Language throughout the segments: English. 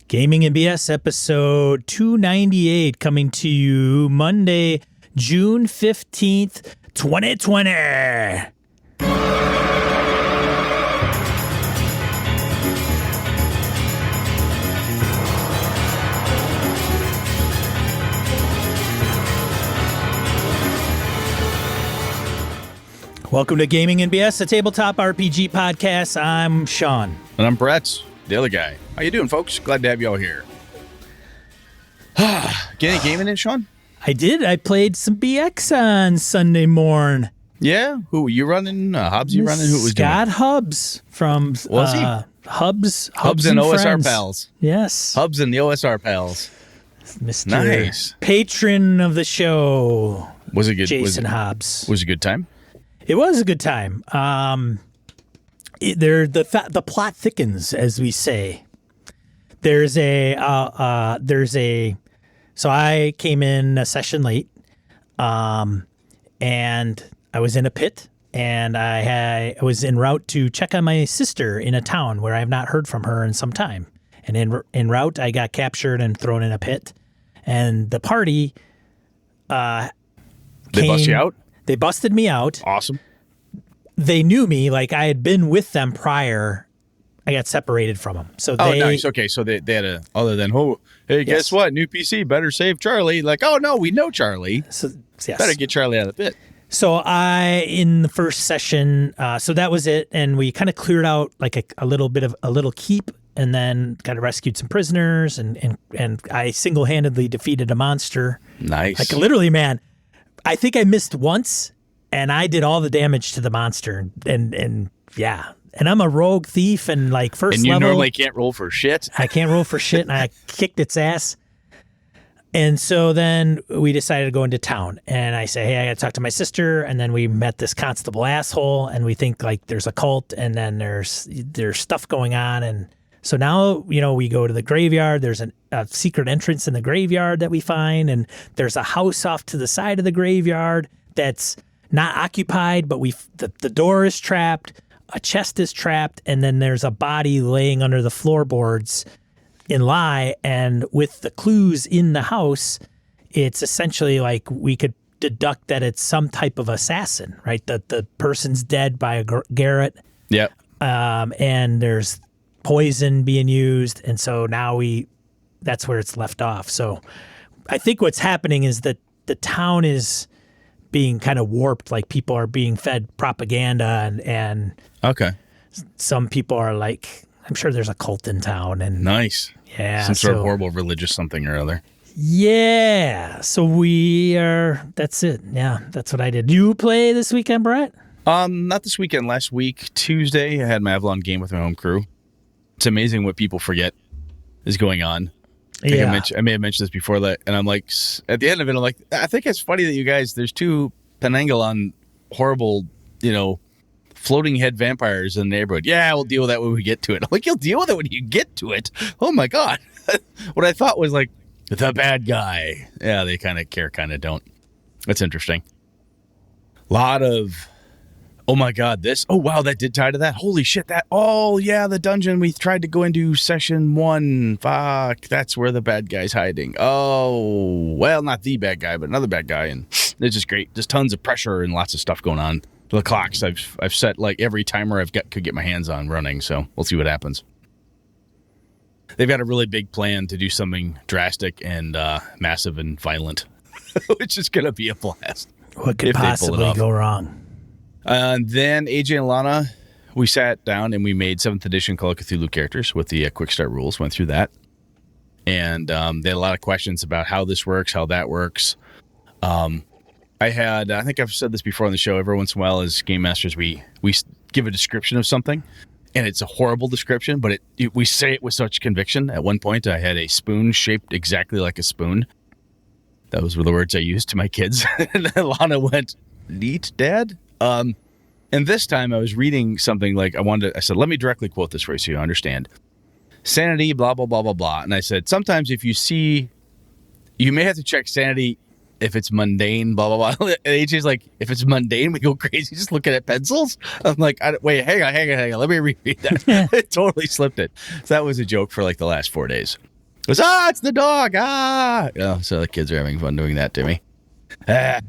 Gaming and BS episode 298 coming to you Monday, June 15th, 2020. Welcome to Gaming and BS, a tabletop RPG podcast. I'm Sean. And I'm Brett, the other guy. How you doing, folks? Glad to have you all here. Get any gaming in, Sean? I did. I played some BX on Sunday morn. Yeah? Who were you running? Hubs you running? Who was Scott doing? Hubs from Was he? Hubs and OSR Friends. pals. Yes. Hubs and the OSR pals. Mr. Nice. Patron of the show. Was it good? Jason Hobbs. Was it a good time? It was a good time. The plot thickens, as we say. So I came in a session late, and I was in a pit, and I was en route to check on my sister in a town where I have not heard from her in some time. And en route, I got captured and thrown in a pit, and the party They bust you out? They busted me out. Awesome. They knew me, like I had been with them prior. I got separated from them. So Nice. Okay, so they had a, other than, hey, guess what? New PC, better save Charlie. Like, oh, no, we know Charlie. So, yes. Better get Charlie out of the pit. So in the first session, so that was it. And we kind of cleared out like a little bit of a little keep and then kind of rescued some prisoners. And I single-handedly defeated a monster. Nice. Like literally, man, I think I missed once and I did all the damage to the monster. And yeah. And I'm a rogue thief and like first level. And you normally can't roll for shit. I can't roll for shit and I kicked its ass. And so then we decided to go into town and I say, hey, I got to talk to my sister. And then we met this constable asshole and we think like there's a cult and then there's stuff going on. And so now, we go to the graveyard. There's a secret entrance in the graveyard that we find. And there's a house off to the side of the graveyard that's not occupied, but the door is trapped. A chest is trapped. And then there's a body laying under the floorboards in lie, and with the clues in the house, it's essentially like we could deduct that it's some type of assassin, right? That the person's dead by a garret. Yep. And there's poison being used, and so now that's where it's left off. So I think what's happening is that the town is being kind of warped, like people are being fed propaganda, and Okay. some people are like, I'm sure there's a cult in town, and Nice. yeah, Some sort of horrible religious something or other. Yeah. So that's it. Yeah, that's what I did. You play this weekend, Brett? Not this weekend. Last week, Tuesday, I had my Avalon game with my home crew. It's amazing what people forget is going on. I may have mentioned this before, and I'm like, at the end of it, I'm like, I think it's funny that you guys, there's two Penangalon horrible, floating head vampires in the neighborhood. Yeah, we'll deal with that when we get to it. I'm like, you'll deal with it when you get to it. Oh my God. What I thought was like, the bad guy. Yeah, they kind of care, kind of don't. That's interesting. A lot of, oh my God, this. Oh wow, that did tie to that. Holy shit, that. Oh yeah, the dungeon we tried to go into session 1. Fuck, that's where the bad guy's hiding. Oh, well, not the bad guy, but another bad guy. And it's just great. Just tons of pressure and lots of stuff going on. The clocks, I've set like every timer could get my hands on running, so we'll see what happens. They've got a really big plan to do something drastic and massive and violent, which is going to be a blast. What could possibly go wrong? Then AJ and Lana, we sat down and we made 7th edition Call of Cthulhu characters with the quick start rules, went through that. And they had a lot of questions about how this works, how that works. I think I've said this before on the show, every once in a while as game masters, we give a description of something, and it's a horrible description, but we say it with such conviction. At one point, I had a spoon shaped exactly like a spoon. Those were the words I used to my kids. And then Lana went, neat, Dad? And this time I was reading something like I said, let me directly quote this for you so you understand. Sanity, blah, blah, blah, blah, blah. And I said, sometimes if you may have to check sanity if it's mundane, blah, blah, blah. And AJ's like, if it's mundane, we go crazy just looking at pencils? I'm like, wait, hang on. Let me repeat that. It totally slipped it. So that was a joke for like the last 4 days. Goes, it's the dog. So the kids are having fun doing that to me. And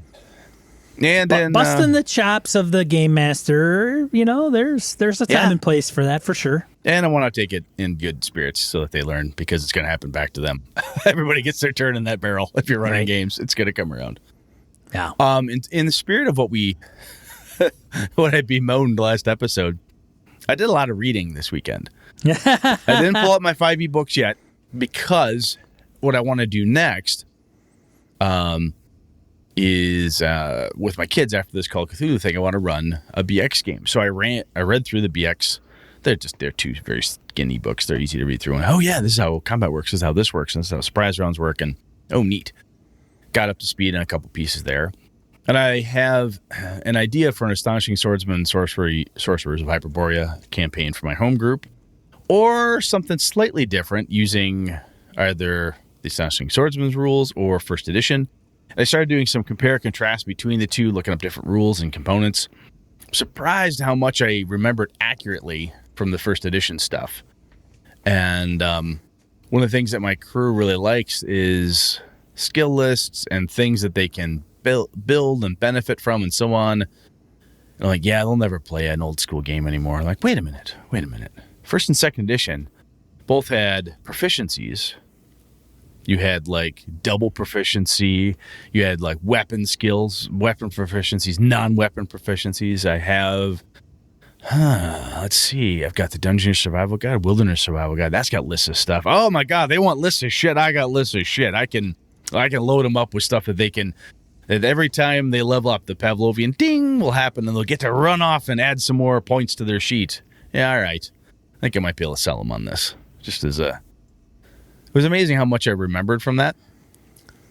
then busting the chops of the game master, there's a time and place for that for sure. And I want to take it in good spirits so that they learn, because it's going to happen back to them. Everybody gets their turn in that barrel. If you're running games, it's going to come around. Yeah. In the spirit of what I bemoaned last episode, I did a lot of reading this weekend. I didn't pull up my 5e books yet, because what I want to do next is with my kids after this Call of Cthulhu thing, I want to run a BX game. So I read through the BX. They're two very skinny books. They're easy to read through. And, this is how combat works. This is how this works. And this is how surprise rounds work. And, neat. Got up to speed on a couple pieces there. And I have an idea for an Astonishing Swordsman Sorcerers of Hyperborea campaign for my home group, or something slightly different using either the Astonishing Swordsman's rules or first edition. And I started doing some compare and contrast between the two, looking up different rules and components. I'm surprised how much I remembered accurately from the first edition stuff. And one of the things that my crew really likes is skill lists and things that they can build and benefit from and so on. And I'm like, they'll never play an old school game anymore. I'm like, wait a minute. First and second edition both had proficiencies. You had like double proficiency. You had like weapon skills, weapon proficiencies, non-weapon proficiencies. I have, let's see. I've got the Dungeon Survival Guide, Wilderness Survival Guide. That's got lists of stuff. Oh my God, they want lists of shit. I got lists of shit. I can load them up with stuff that every time they level up, the Pavlovian ding will happen, and they'll get to run off and add some more points to their sheet. Yeah, all right. I think I might be able to sell them on this. It was amazing how much I remembered from that,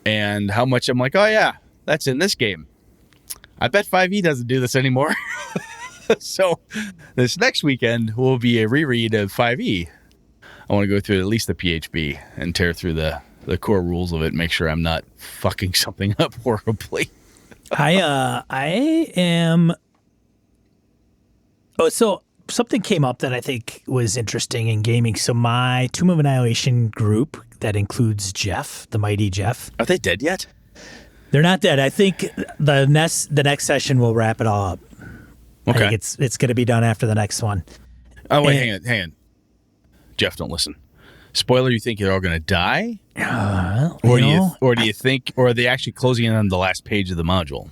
and how much I'm like, that's in this game. I bet 5e doesn't do this anymore. So this next weekend will be a reread of 5e. I want to go through at least the PHB and tear through the core rules of it, make sure I'm not fucking something up horribly. I am. Oh, so something came up that I think was interesting in gaming. So my Tomb of Annihilation group that includes Jeff, the mighty Jeff. Are they dead yet? They're not dead. I think the next session will wrap it all up. Okay. I think it's going to be done after the next one. Oh, wait, hang on. Jeff, don't listen. Spoiler, you think they're all going to die? Or do you think, or are they actually closing in on the last page of the module?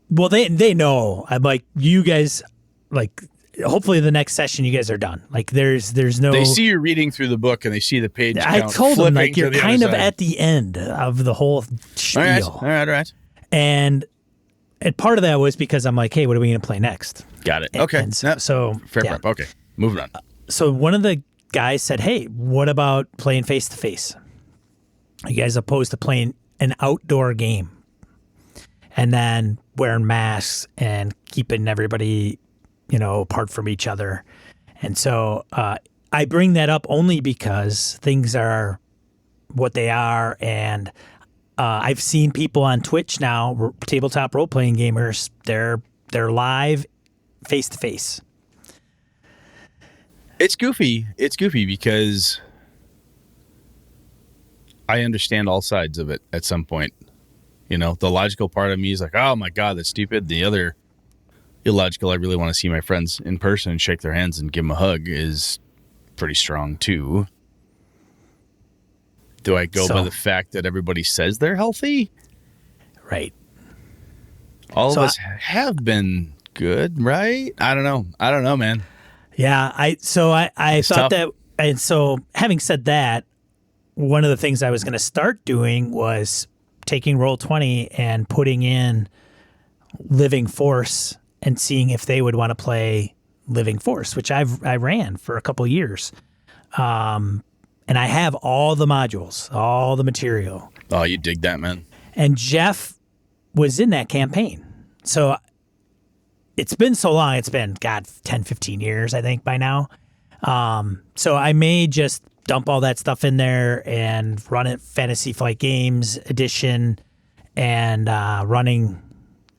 Well, they know. I'm like, you guys, like, hopefully the next session you guys are done. Like, there's no. They see you reading through the book and they see the page. I told them, like, you're kind of at the end of the whole spiel. All right. And part of that was because I'm like, hey, what are we going to play next? Got it. Okay. And so fair prep. Okay. Moving on. So one of the guys said, hey, what about playing face-to-face? Are you guys opposed to playing an outdoor game? And then wearing masks and keeping everybody, apart from each other. And so I bring that up only because things are what they are. And I've seen people on Twitch now, tabletop role-playing gamers, they're live face-to-face. It's goofy. It's goofy because I understand all sides of it at some point. The logical part of me is like, oh my God, that's stupid. The other illogical, I really want to see my friends in person and shake their hands and give them a hug, is pretty strong too. Do I go by the fact that everybody says they're healthy? Right. All of us have been good, right? I don't know, man. Yeah, I thought that, and so having said that, one of the things I was going to start doing was taking Roll20 and putting in Living Force and seeing if they would want to play Living Force, which I ran for a couple years, and I have all the modules, all the material. Oh, you dig that, man! And Jeff was in that campaign, so. It's been so long. It's been, 10, 15 years, I think, by now. So I may just dump all that stuff in there and run it Fantasy Flight Games edition and running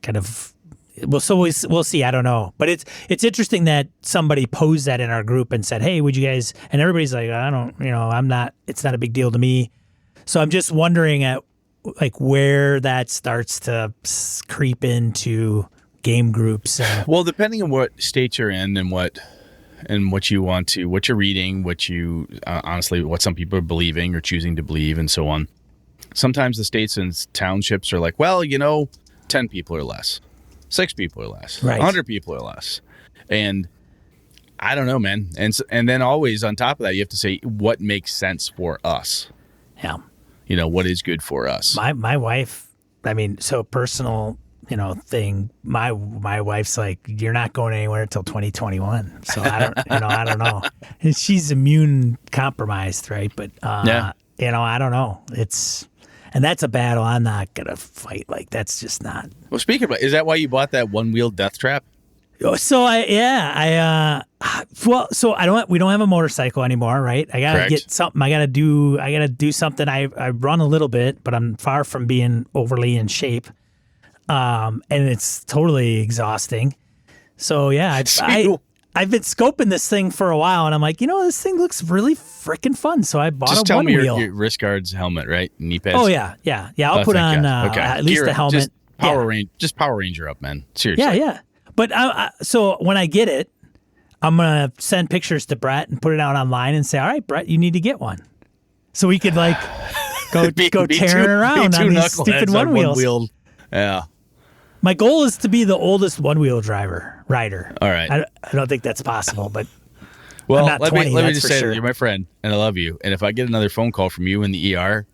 kind of, we'll see. I don't know, but it's interesting that somebody posed that in our group and said, "Hey, would you guys?" And everybody's like, "I don't, I'm not. It's not a big deal to me." So I'm just wondering at like where that starts to creep into game groups. Well, depending on what state you're in and what you want to, what you're reading, what you honestly, what some people are believing or choosing to believe, and so on. Sometimes the states and townships are like, well, 10 people or less, 6 people or less, right. 100 people or less, and I don't know, man. And then always on top of that, you have to say what makes sense for us. Yeah. What is good for us. My wife, so personal, thing. My wife's like, you're not going anywhere until 2021. So I don't know. And she's immune compromised, right? But I don't know. And that's a battle I'm not gonna fight. Like that's just not. Well, speaking of, is that why you bought that one-wheel death trap? So we don't have a motorcycle anymore, right? I gotta get something. I gotta do something. I run a little bit, but I'm far from being overly in shape. And it's totally exhausting. So yeah, I've been scoping this thing for a while, and I'm like, this thing looks really freaking fun. So I bought just a one wheel. Just tell me your wrist guards, helmet, right? Knee pads. Oh yeah. I'll put on at least the helmet. Just Power Ranger up, man. Seriously. Yeah. But so when I get it, I'm going to send pictures to Brett and put it out online and say, all right, Brett, you need to get one. So we could like go tearing around on these stupid one wheels. Yeah. My goal is to be the oldest one-wheel rider. All right. I don't think that's possible, but well, I'm not let 20, me just say sure. that you're my friend and I love you. And if I get another phone call from you in the ER,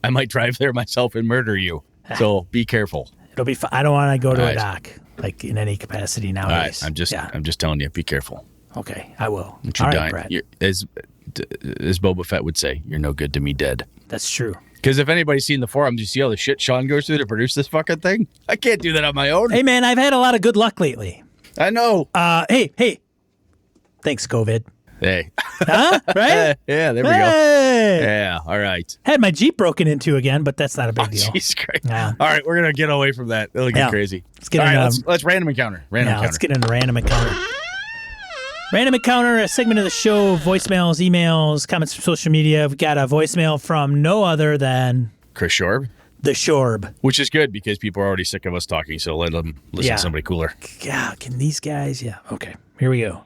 I might drive there myself and murder you. So be careful. It'll be fun. I don't want to go to a doc. Like in any capacity nowadays. All right, I'm just telling you, be careful. Okay, I will. All right, Brett. As Boba Fett would say, you're no good to me dead. That's true. Because if anybody's seen the forums, you see all the shit Sean goes through to produce this fucking thing? I can't do that on my own. Hey, man, I've had a lot of good luck lately. I know. Hey. Thanks, COVID. Hey. Huh? Right? Yeah, there we go. Yeah, all right. Had my Jeep broken into again, but that's not a big deal. Jeez Christ. Yeah. All right, we're going to get away from that. It'll get crazy. Let's get let's random encounter. Let's get into random encounter. Random encounter, a segment of the show, voicemails, emails, comments from social media. We've got a voicemail from no other than Chris Shorb. The Shorb. Which is good because people are already sick of us talking, so let them listen to somebody cooler. Yeah, can these guys? Yeah, okay. Here we go.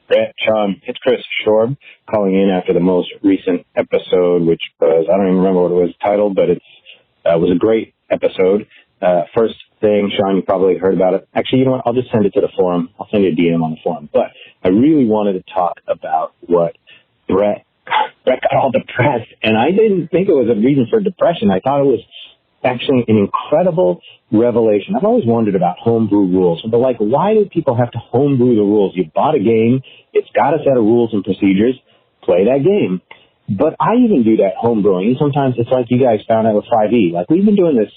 Brett, Sean, it's Chris Shorb calling in after the most recent episode, which was, I don't even remember what it was titled, but it was a great episode. First thing, Sean, you probably heard about it. Actually, you know what? I'll just send it to the forum. I'll send you a DM on the forum. But I really wanted to talk about what Brett got all depressed, and I didn't think it was a reason for depression. I thought it was actually an incredible revelation. I've always wondered about homebrew rules, but why do people have to homebrew the rules? You bought a game, it's got a set of rules and procedures, play that game. But I even do that homebrewing, and sometimes it's like you guys found out with 5e. We've been doing this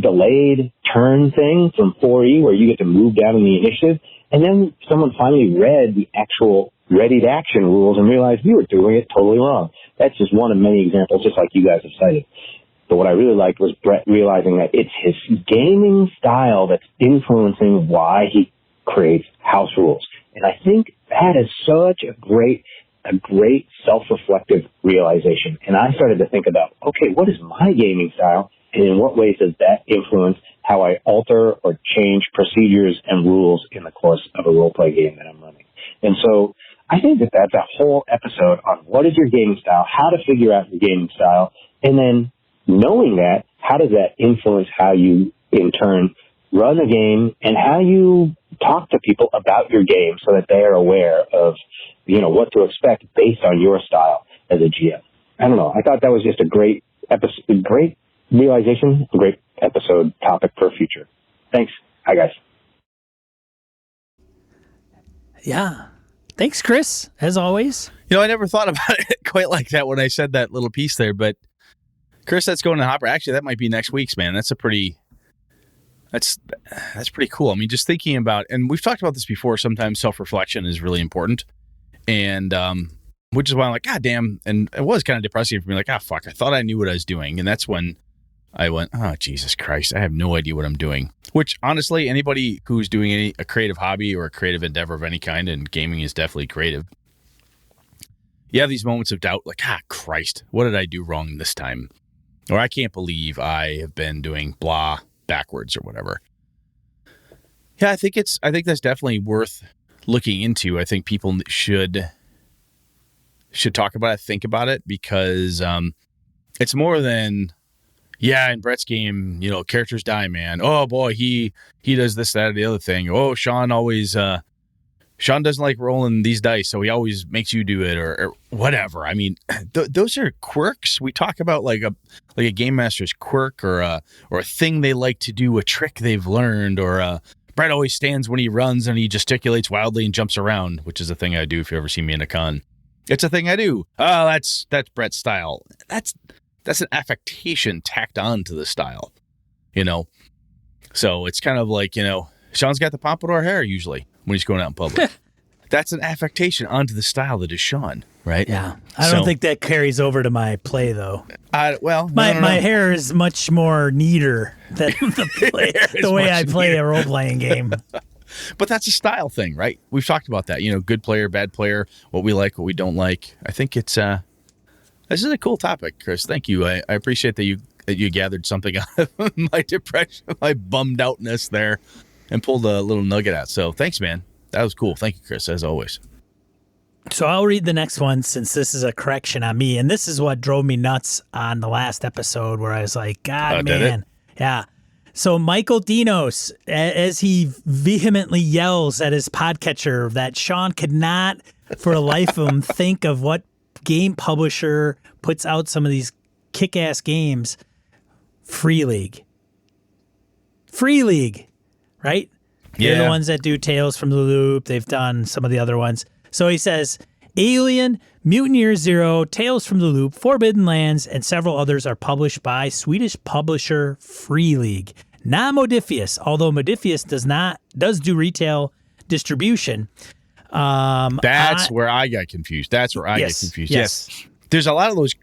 delayed turn thing from 4e where you get to move down in the initiative, and then someone finally read the actual ready-to action rules and realized we were doing it totally wrong. That's just one of many examples, just like you guys have cited. But what I really liked was Brett realizing that it's his gaming style that's influencing why he creates house rules. And I think that is such a great self-reflective realization. And I started to think about, okay, what is my gaming style? And in what ways does that influence how I alter or change procedures and rules in the course of a role-play game that I'm running? And so I think that that's a whole episode on what is your gaming style, how to figure out your gaming style, and then knowing that, how does that influence how you, in turn, run a game and how you talk to people about your game so that they are aware of, what to expect based on your style as a GM. I don't know. I thought that was just a great episode, great realization, a great episode topic for future. Thanks. Hi, guys. Yeah. Thanks, Chris, as always. I never thought about it quite like that when I said that little piece there, but Chris, that's going to Hopper. Actually, that might be next week's, man. That's pretty cool. I mean, just thinking about, and we've talked about this before, sometimes self-reflection is really important. And, which is why I'm like, God damn. And it was kind of depressing for me. Like, fuck, I thought I knew what I was doing. And that's when I went, oh, Jesus Christ, I have no idea what I'm doing. Which, honestly, anybody who's doing a creative hobby or a creative endeavor of any kind, and gaming is definitely creative, you have these moments of doubt, like, Christ, what did I do wrong this time? Or I can't believe I have been doing blah backwards or whatever. Yeah, I think that's definitely worth looking into. I think people should talk about it, think about it, because it's more than, in Brett's game, characters die, man. Oh boy, he does this, that, or the other thing. Oh, Sean doesn't like rolling these dice, so he always makes you do it, or whatever. I mean, those are quirks. We talk about like a game master's quirk, or a thing they like to do, a trick they've learned, or Brett always stands when he runs and he gesticulates wildly and jumps around, which is a thing I do if you ever see me in a con. It's a thing I do. Oh, that's Brett's style. That's an affectation tacked on to the style, So it's kind of like, Sean's got the pompadour hair usually when he's going out in public. That's an affectation onto the style that is Sean, right? Yeah. I don't think that carries over to my play, though. My hair is much more neater than the way I play a role-playing game. But that's a style thing, right? We've talked about that. Good player, bad player, what we like, what we don't like. I think it's this is a cool topic, Chris. Thank you. I appreciate that you gathered something out of my depression, my bummed outness there, and pulled a little nugget out. So thanks, man. That was cool. Thank you, Chris, as always. So I'll read the next one since this is a correction on me. And this is what drove me nuts on the last episode where I was like, God, man. Yeah. So Michael Dinos, as he vehemently yells at his podcatcher that Sean could not, for the life of him, think of what game publisher puts out some of these kick-ass games. Free League, right? Yeah. They're the ones that do Tales from the Loop. They've done some of the other ones. So he says, Alien, Mutant Year Zero, Tales from the Loop, Forbidden Lands, and several others are published by Swedish publisher Free League. Not Modifius, although Modifius does do retail distribution. That's where I got confused. Get confused. Yes. There's a lot of those,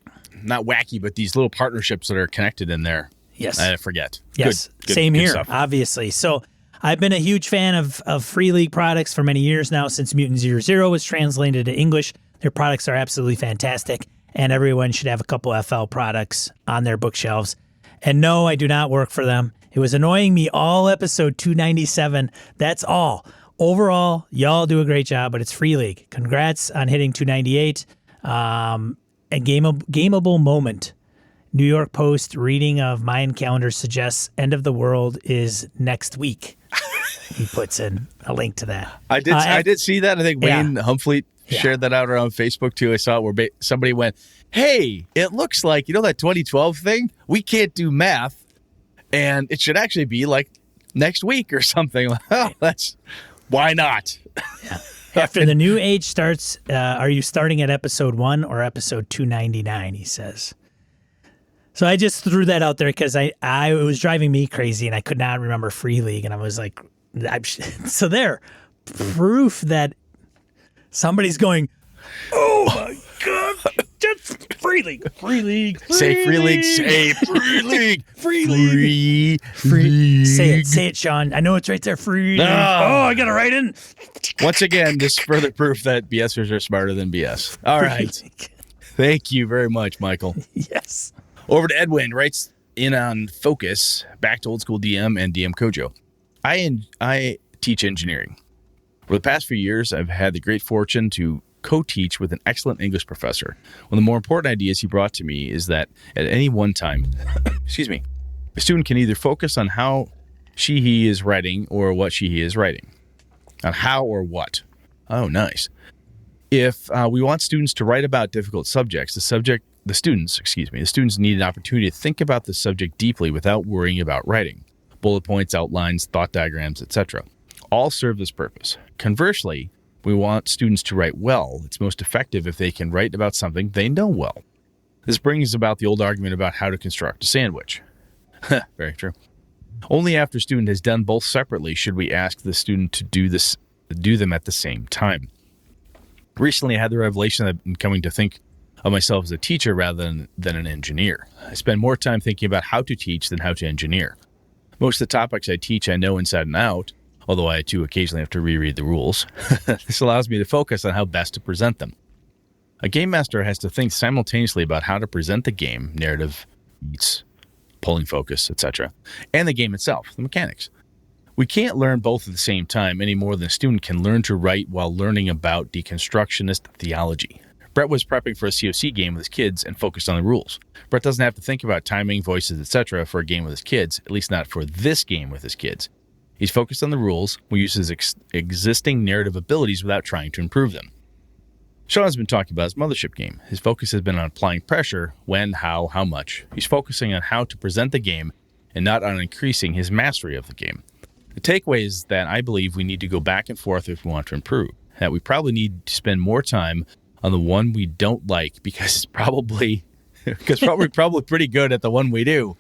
not wacky, but these little partnerships that are connected in there. Yes. I forget. Yes. Good, Same good here, stuff. obviously. So I've been a huge fan of Free League products for many years now, since Mutant Year Zero was translated to English. Their products are absolutely fantastic, and everyone should have a couple FL products on their bookshelves. And no, I do not work for them. It was annoying me all episode 297. That's all. Overall, y'all do a great job, but it's Free League. Congrats on hitting 298. A gameable moment. New York Post reading of Mayan calendar suggests end of the world is next week. He puts in a link to that. I did see that. I think Wayne Humphrey shared that out around Facebook too. I saw it where somebody went, hey, it looks like, that 2012 thing? We can't do math. And it should actually be like next week or something. Oh, why not? Yeah. After the new age starts, are you starting at episode 1 or episode 299, he says. So I just threw that out there because it was driving me crazy and I could not remember Free League. And I was like, so there, proof that somebody's going, oh my God, just Free League. Say Free League. Say Free League. Free. Say it, Sean. I know it's right there. Free League. Oh, I got it right in. Once again, this is further proof that BSers are smarter than BS. All right. Thank you very much, Michael. Yes. Over to Edwin, writes in on Focus, back to old school DM and DM Kojo. I teach engineering. For the past few years, I've had the great fortune to co-teach with an excellent English professor. One of the more important ideas he brought to me is that at any one time, a student can either focus on how he is writing or what he is writing. On how or what. Oh, nice. If we want students to write about difficult subjects, the students need an opportunity to think about the subject deeply without worrying about writing. Bullet points, outlines, thought diagrams, etc. all serve this purpose. Conversely, we want students to write well. It's most effective if they can write about something they know well. This brings about the old argument about how to construct a sandwich. Very true. Only after a student has done both separately should we ask the student to do them at the same time. Recently, I had the revelation that I'm coming to think of myself as a teacher rather than an engineer. I spend more time thinking about how to teach than how to engineer. Most of the topics I teach I know inside and out, although I too occasionally have to reread the rules. This allows me to focus on how best to present them. A game master has to think simultaneously about how to present the game, narrative, beats, pulling focus, etc., and the game itself, the mechanics. We can't learn both at the same time any more than a student can learn to write while learning about deconstructionist theology. Brett was prepping for a COC game with his kids and focused on the rules. Brett doesn't have to think about timing, voices, etc. for a game with his kids, at least not for this game with his kids. He's focused on the rules, will use his existing narrative abilities without trying to improve them. Sean has been talking about his mothership game. His focus has been on applying pressure, when, how much. He's focusing on how to present the game and not on increasing his mastery of the game. The takeaway is that I believe we need to go back and forth if we want to improve, that we probably need to spend more time on the one we don't like because it's probably pretty good at the one we do.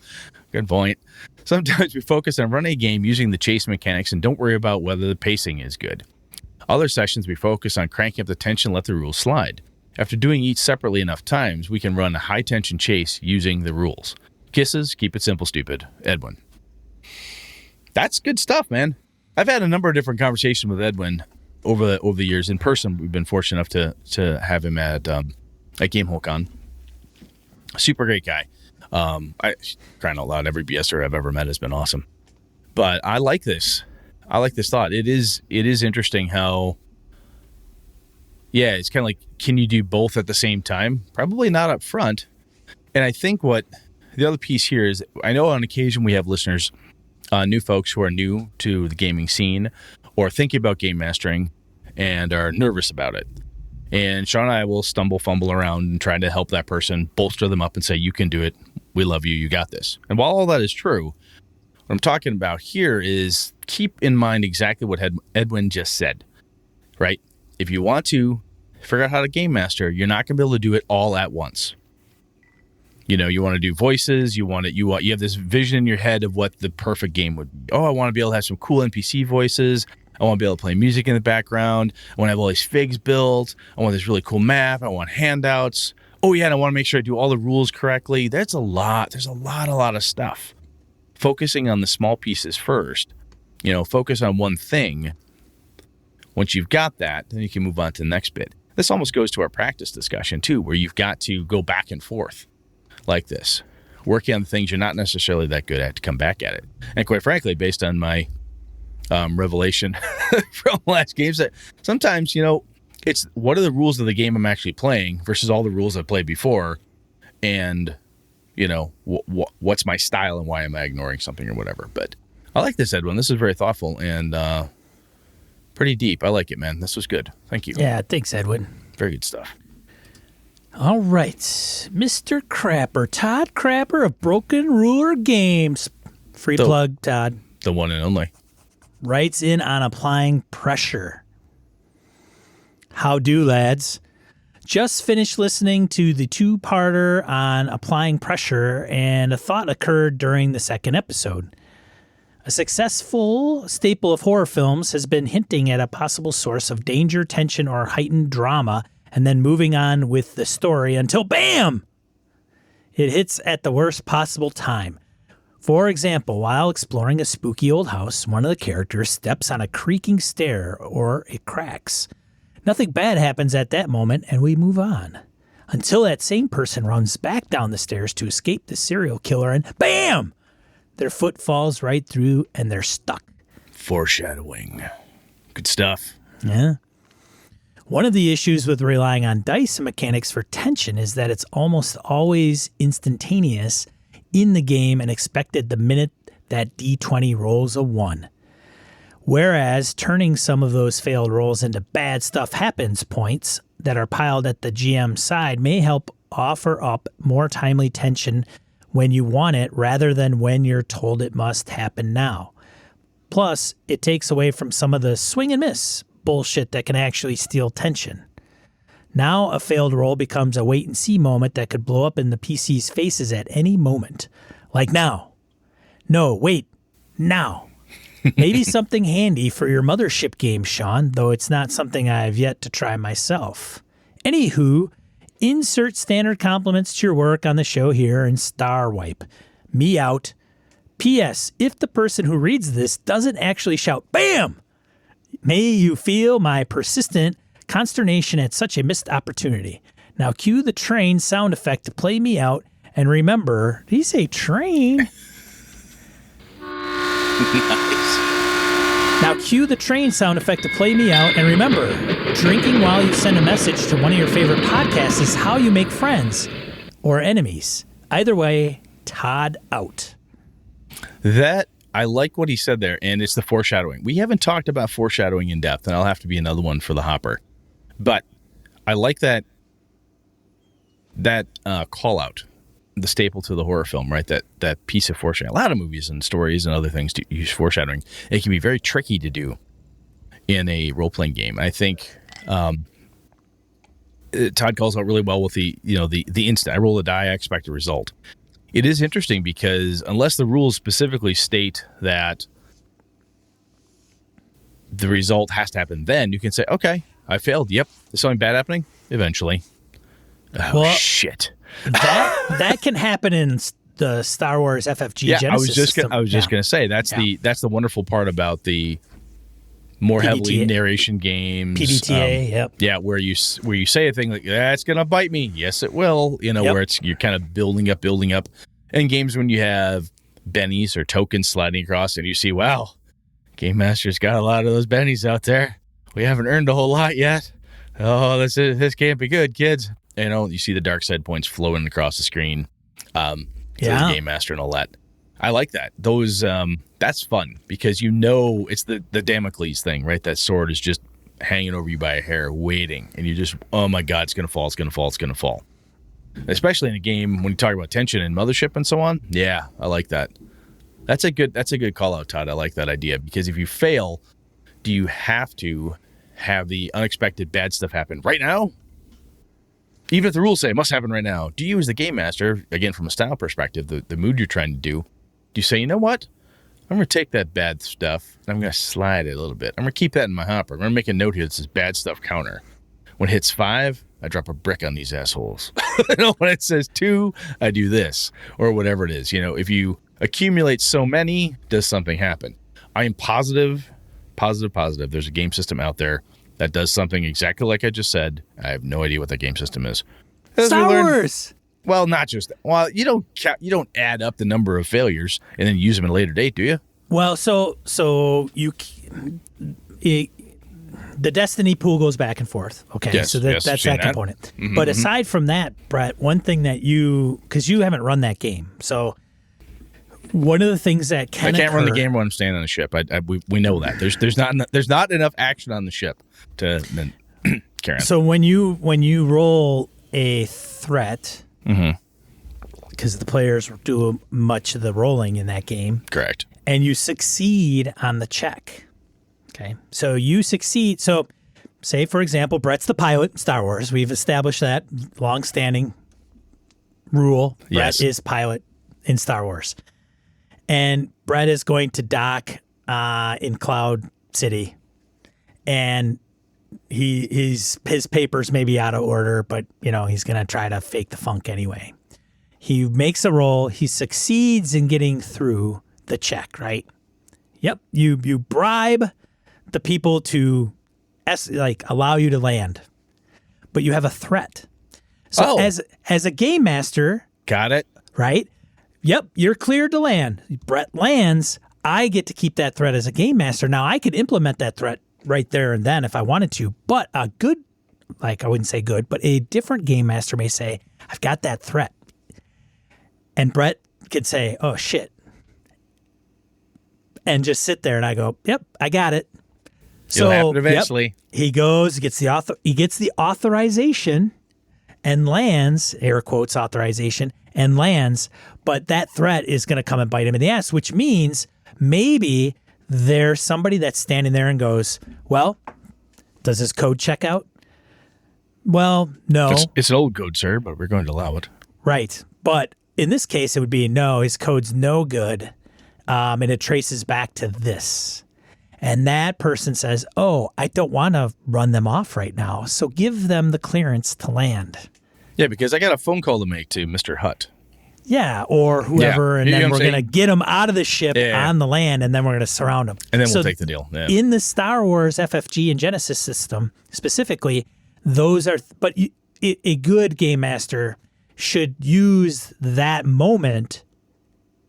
Good point. Sometimes we focus on running a game using the chase mechanics and don't worry about whether the pacing is good. Other sessions we focus on cranking up the tension and let the rules slide. After doing each separately enough times, we can run a high-tension chase using the rules. Kisses, keep it simple, stupid. Edwin. That's good stuff, man. I've had a number of different conversations with Edwin over the years. In person, we've been fortunate enough to have him at GameholeCon. Super great guy. Crying out loud, every BSer I've ever met has been awesome. But I like this. I like this thought. It is interesting how, it's kind of like, can you do both at the same time? Probably not up front. And I think what the other piece here is, I know on occasion we have listeners, new folks who are new to the gaming scene or thinking about game mastering and are nervous about it. And Sean and I will fumble around and try to help that person, bolster them up and say, you can do it. We love you. You got this. And while all that is true, what I'm talking about here is keep in mind exactly what Edwin just said, right? If you want to figure out how to game master, you're not going to be able to do it all at once. You know, you want to do voices, you have this vision in your head of what the perfect game would be. Oh, I want to be able to have some cool NPC voices. I want to be able to play music in the background. I want to have all these figs built. I want this really cool map. I want handouts. Oh yeah, and I want to make sure I do all the rules correctly. There's a lot of stuff. Focusing on the small pieces first, focus on one thing. Once you've got that, then you can move on to the next bit. This almost goes to our practice discussion too, where you've got to go back and forth like this, working on the things you're not necessarily that good at to come back at it. And quite frankly, based on my revelation from last games, that sometimes, it's what are the rules of the game I'm actually playing versus all the rules I've played before, and what's my style and why am I ignoring something or whatever. But I like this, Edwin. This is very thoughtful and pretty deep. I like it, man. This was good. Thank you. Yeah, thanks, Edwin. Very good stuff. All right. Mr. Crapper, Todd Crapper of Broken Ruler Games. Free plug, Todd. The one and only. Writes in on applying pressure. How do, lads? Just finished listening to the two-parter on applying pressure, and a thought occurred during the second episode. A successful staple of horror films has been hinting at a possible source of danger, tension, or heightened drama, and then moving on with the story until, BAM! It hits at the worst possible time. For example, while exploring a spooky old house, one of the characters steps on a creaking stair or it cracks. Nothing bad happens at that moment, and we move on. Until that same person runs back down the stairs to escape the serial killer, and BAM! Their foot falls right through, and they're stuck. Foreshadowing. Good stuff. Yeah. One of the issues with relying on dice mechanics for tension is that it's almost always instantaneous in the game and expected the minute that D20 rolls a 1. Whereas turning some of those failed rolls into bad stuff happens points that are piled at the GM side may help offer up more timely tension when you want it rather than when you're told it must happen now. Plus, it takes away from some of the swing and miss bullshit that can actually steal tension. Now a failed roll becomes a wait and see moment that could blow up in the PC's faces at any moment. Like now. No, wait, now. Maybe something handy for your mothership game, Sean, though it's not something I've yet to try myself. Anywho, Insert standard compliments to your work on the show here and star wipe. Me out. P.S. If the person who reads this doesn't actually shout, BAM! May you feel my persistent consternation at such a missed opportunity. Now cue the train sound effect to play me out, and remember, did he say train? Nice. Now cue the train sound effect to play me out, and remember, drinking while you send a message to one of your favorite podcasts is how you make friends or enemies. Either way, Todd out. That, I like what he said there, and it's the foreshadowing. We haven't talked about foreshadowing in depth, and I'll have to be another one for the hopper. But I like that call out, the staple to the horror film, right? That piece of foreshadowing. A lot of movies and stories and other things to use foreshadowing. It can be very tricky to do in a role-playing game. I think Todd calls out really well with the instant. I roll a die, I expect a result. It is interesting because unless the rules specifically state that the result has to happen then, you can say, okay, I failed. Yep. Is something bad happening? Eventually. Oh, well, shit. That can happen in the Star Wars FFG Genesis I was just going to say that's the wonderful part about the more heavily narration games. PBTA, yep. Yeah, where you say a thing like, it's going to bite me. Yes, it will. Where you're kind of building up. And games when you have bennies or tokens sliding across and you see, wow, Game Master's got a lot of those bennies out there. We haven't earned a whole lot yet. Oh, this can't be good, kids. You see the dark side points flowing across the screen to the Game Master and all that. I like that. Those that's fun because it's the Damocles thing, right? That sword is just hanging over you by a hair, waiting, and you just, oh my God, it's gonna fall. Especially in a game when you talk about tension and mothership and so on. Yeah, I like that. That's a good call out, Todd. I like that idea because if you fail, do you have to have the unexpected bad stuff happen right now? Even if the rules say it must happen right now, do you as the game master, again from a style perspective, the mood you're trying to do you say, you know what? I'm going to take that bad stuff and I'm going to slide it a little bit. I'm going to keep that in my hopper. I'm going to make a note here that says bad stuff counter. When it hits 5, I drop a brick on these assholes. When it says 2, I do this or whatever it is. If you accumulate so many, does something happen? I am positive. There's a game system out there that does something exactly like I just said. I have no idea what that game system is. Star Wars. Well, not just that. Well, you don't add up the number of failures and then use them at a later date, do you? Well, so the destiny pool goes back and forth. Okay, yes, so that's that component. Mm-hmm, but aside from that, Brett, one thing that because you haven't run that game, so one of the things that can I can't run the game when I'm standing on the ship. We know that there's not enough action on the ship to carry on. So when you roll a threat. Mm-hmm. Because the players do much of the rolling in that game. Correct. And you succeed on the check. Okay. So you succeed. So say, for example, Brett's the pilot in Star Wars. We've established that long-standing rule. Yes. Brett is pilot in Star Wars. And Brett is going to dock in Cloud City. And his papers may be out of order, but he's going to try to fake the funk anyway. He makes a roll. He succeeds in getting through the check, right? Yep. You bribe the people to allow you to land, but you have a threat. So as a game master, got it, right? Yep. You're cleared to land. Brett lands. I get to keep that threat as a game master. Now I could implement that threat right there and then if I wanted to, but I wouldn't say good, but a different game master may say, I've got that threat. And Brett could say, oh shit. And just sit there and I go, yep, I got it. It'll happen eventually. Yep, he goes, he gets the authorization and lands, air quotes authorization, and lands, but that threat is going to come and bite him in the ass, which means maybe there's somebody that's standing there and goes, well, does his code check out? Well, no. It's an old code, sir, but we're going to allow it. Right. But in this case, it would be no, his code's no good. And it traces back to this. And that person says, oh, I don't want to run them off right now. So give them the clearance to land. Yeah, because I got a phone call to make to Mr. Hutt. Yeah, or whoever, Yeah. and You know then what we're I'm going to get them out of the ship on the land, and then we're going to surround them. And then we'll take the deal. Yeah. In the Star Wars FFG and Genesis system, specifically, those are... But a good game master should use that moment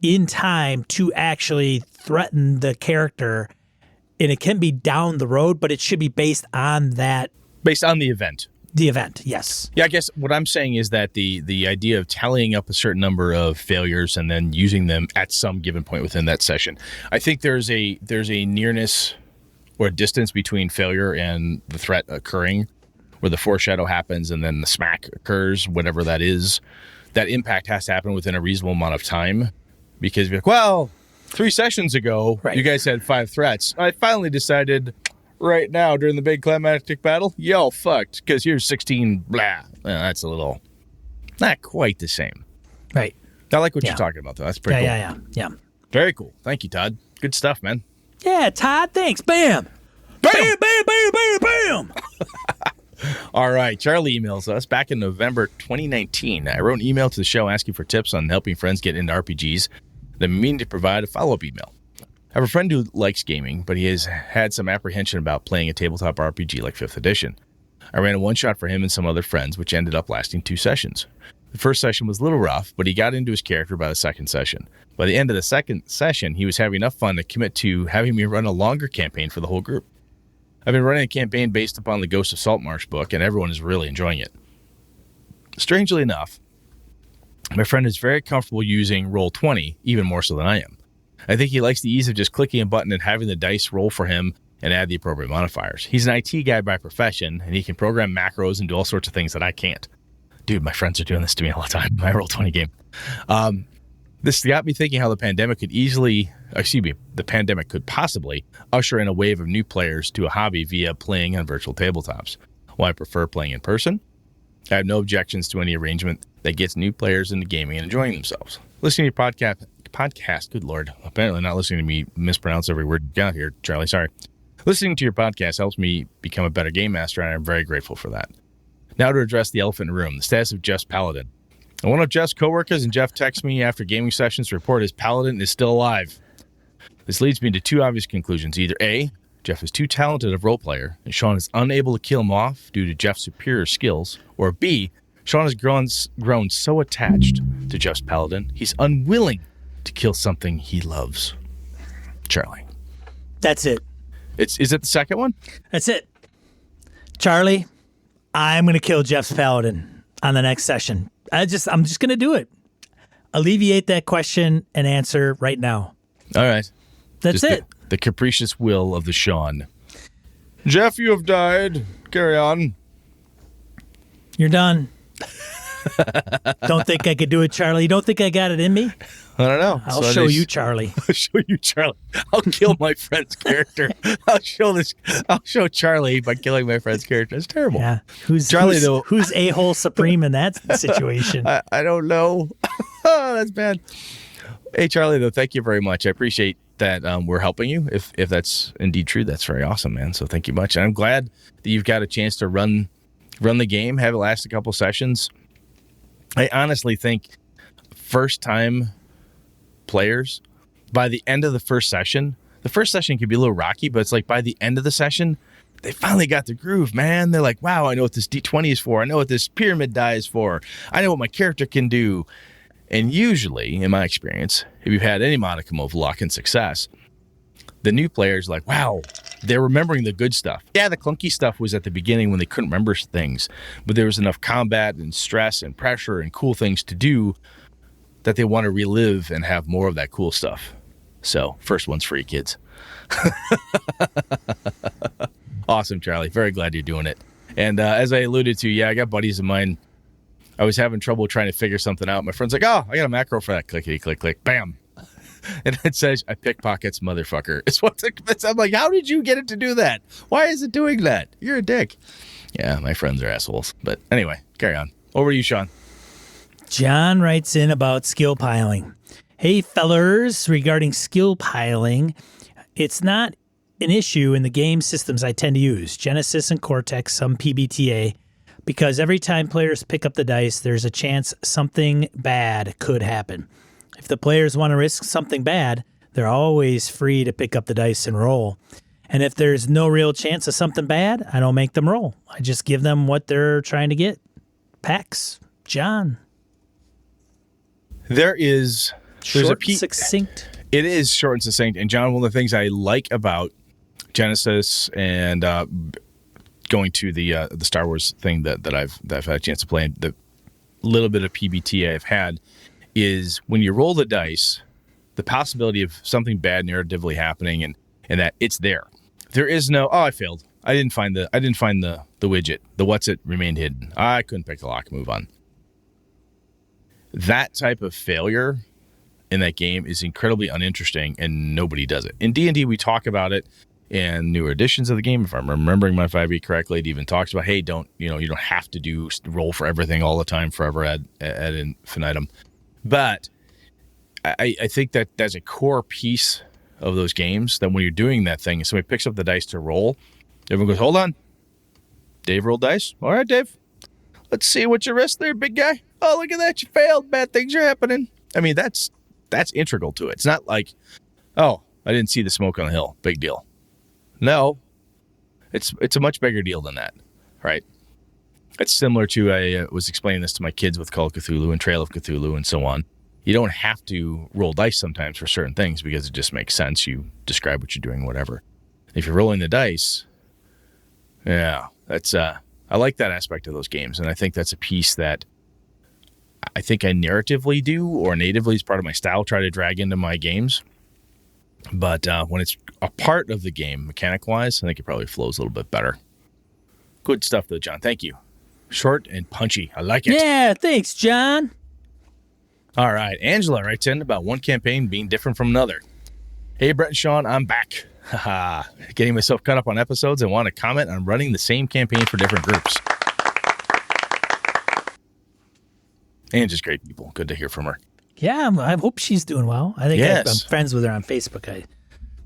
in time to actually threaten the character, and it can be down the road, but it should be based on that... Based on the event. The event, yes. Yeah, I guess what I'm saying is that the idea of tallying up a certain number of failures and then using them at some given point within that session, I think there's a nearness or a distance between failure and the threat occurring, where the foreshadow happens and then the smack occurs, whatever that is. That impact has to happen within a reasonable amount of time, because you're like, well, 3 sessions ago, you guys had 5 threats. I finally decided... right now during the big climactic battle, y'all fucked because here's 16 blah. Well, that's a little not quite the same. Right. I like what you're talking about though. That's pretty cool. Yeah. Very cool. Thank you, Todd. Good stuff, man. Yeah, Todd, thanks. Bam. Bam. Bam, bam, bam, bam, bam. All right. Charlie emails us back in November 2019. I wrote an email to the show asking for tips on helping friends get into RPGs. Then meaning to provide a follow-up email. I have a friend who likes gaming, but he has had some apprehension about playing a tabletop RPG like 5th edition. I ran a one-shot for him and some other friends, which ended up lasting 2 sessions. The first session was a little rough, but he got into his character by the second session. By the end of the second session, he was having enough fun to commit to having me run a longer campaign for the whole group. I've been running a campaign based upon the Ghost of Saltmarsh book, and everyone is really enjoying it. Strangely enough, my friend is very comfortable using Roll20, even more so than I am. I think he likes the ease of just clicking a button and having the dice roll for him and add the appropriate modifiers. He's an IT guy by profession, and he can program macros and do all sorts of things that I can't. Dude, my friends are doing this to me all the time. My Roll20 game. This got me thinking how the pandemic could possibly usher in a wave of new players to a hobby via playing on virtual tabletops. While I prefer playing in person, I have no objections to any arrangement that gets new players into gaming and enjoying themselves. Listening to your podcast, good Lord. Apparently not listening to me mispronounce every word you got here, Charlie. Sorry. Listening to your podcast helps me become a better game master, and I'm very grateful for that. Now to address the elephant in the room, the status of Jeff's Paladin. And one of Jeff's coworkers and Jeff texts me after gaming sessions to report his Paladin is still alive. This leads me to 2 obvious conclusions. Either A, Jeff is too talented a role player, and Sean is unable to kill him off due to Jeff's superior skills, or B, Sean has grown so attached to Jeff's Paladin, he's unwilling to kill something he loves. Charlie. That's it. Is it the second one? That's it. Charlie, I'm going to kill Jeff's Paladin on the next session. I'm just going to do it. Alleviate that question and answer right now. All right. That's just it. The capricious will of the Sean. Jeff, you have died. Carry on. You're done. Don't think I could do it, Charlie. You don't think I got it in me? I don't know. I'll show you, Charlie. I'll show you, Charlie. I'll kill my friend's character. I'll show Charlie by killing my friend's character. It's terrible. Yeah. Who's a-hole supreme in that situation? I don't know. Oh, that's bad. Hey, Charlie, though, thank you very much. I appreciate that we're helping you. If that's indeed true, that's very awesome, man. So thank you much. And I'm glad that you've got a chance to run the game, have it last a couple sessions. I honestly think first-time players, by the end of the first session can be a little rocky, but it's like by the end of the session, they finally got the groove, man. They're like, wow, I know what this D20 is for. I know what this pyramid die is for. I know what my character can do. And usually, in my experience, if you've had any modicum of luck and success, the new players are like, wow, they're remembering the good stuff. Yeah, the clunky stuff was at the beginning when they couldn't remember things, but there was enough combat and stress and pressure and cool things to do that they want to relive and have more of that cool stuff. So, first one's free, kids. Awesome, Charlie. Very glad you're doing it. And as I alluded to, I got buddies of mine. I was having trouble trying to figure something out. My friend's like, oh, I got a macro for that. Clickety, click, click, bam. And it says, I pickpockets, motherfucker. I'm like, how did you get it to do that? Why is it doing that? You're a dick. Yeah, my friends are assholes. But anyway, carry on. Over to you, Sean. John writes in about skill piling. Hey, fellers, regarding skill piling, it's not an issue in the game systems I tend to use, Genesis and Cortex, some PBTA, because every time players pick up the dice, there's a chance something bad could happen. If the players want to risk something bad, they're always free to pick up the dice and roll. And if there's no real chance of something bad, I don't make them roll. I just give them what they're trying to get. Pax, John. There's short, succinct. It is short and succinct. And John, one of the things I like about Genesis and going to the Star Wars thing that I've had a chance to play, and the little bit of PBT I've had, is when you roll the dice, the possibility of something bad narratively happening and that it's there. There is no, I failed. I didn't find the widget. The what's it remained hidden. I couldn't pick the lock, move on. That type of failure in that game is incredibly uninteresting, and nobody does it. In D&D, we talk about it in newer editions of the game. If I'm remembering my 5e correctly, it even talks about, hey, you don't have to roll for everything all the time forever ad infinitum. But I think that that's a core piece of those games, that when you're doing that thing, somebody picks up the dice to roll, everyone goes, hold on. Dave rolled dice. All right, Dave. Let's see what you risked there, big guy. Oh, look at that. You failed. Bad things are happening. I mean, that's integral to it. It's not like, oh, I didn't see the smoke on the hill. Big deal. No, it's a much bigger deal than that, right? It's similar to, I was explaining this to my kids with Call of Cthulhu and Trail of Cthulhu and so on. You don't have to roll dice sometimes for certain things because it just makes sense. You describe what you're doing, whatever. If you're rolling the dice, yeah, that's I like that aspect of those games, and I think that's a piece that I think I narratively do, or natively as part of my style, try to drag into my games. But when it's a part of the game, mechanic-wise, I think it probably flows a little bit better. Good stuff, though, John. Thank you. Short and punchy. I like it. Yeah, thanks, John. All right. Angela writes in about one campaign being different from another. Hey, Brett and Sean, I'm back. Haha. Getting myself caught up on episodes and want to comment on running the same campaign for different groups. Angela's great people. Good to hear from her. Yeah, I hope she's doing well. I think yes. I'm friends with her on Facebook.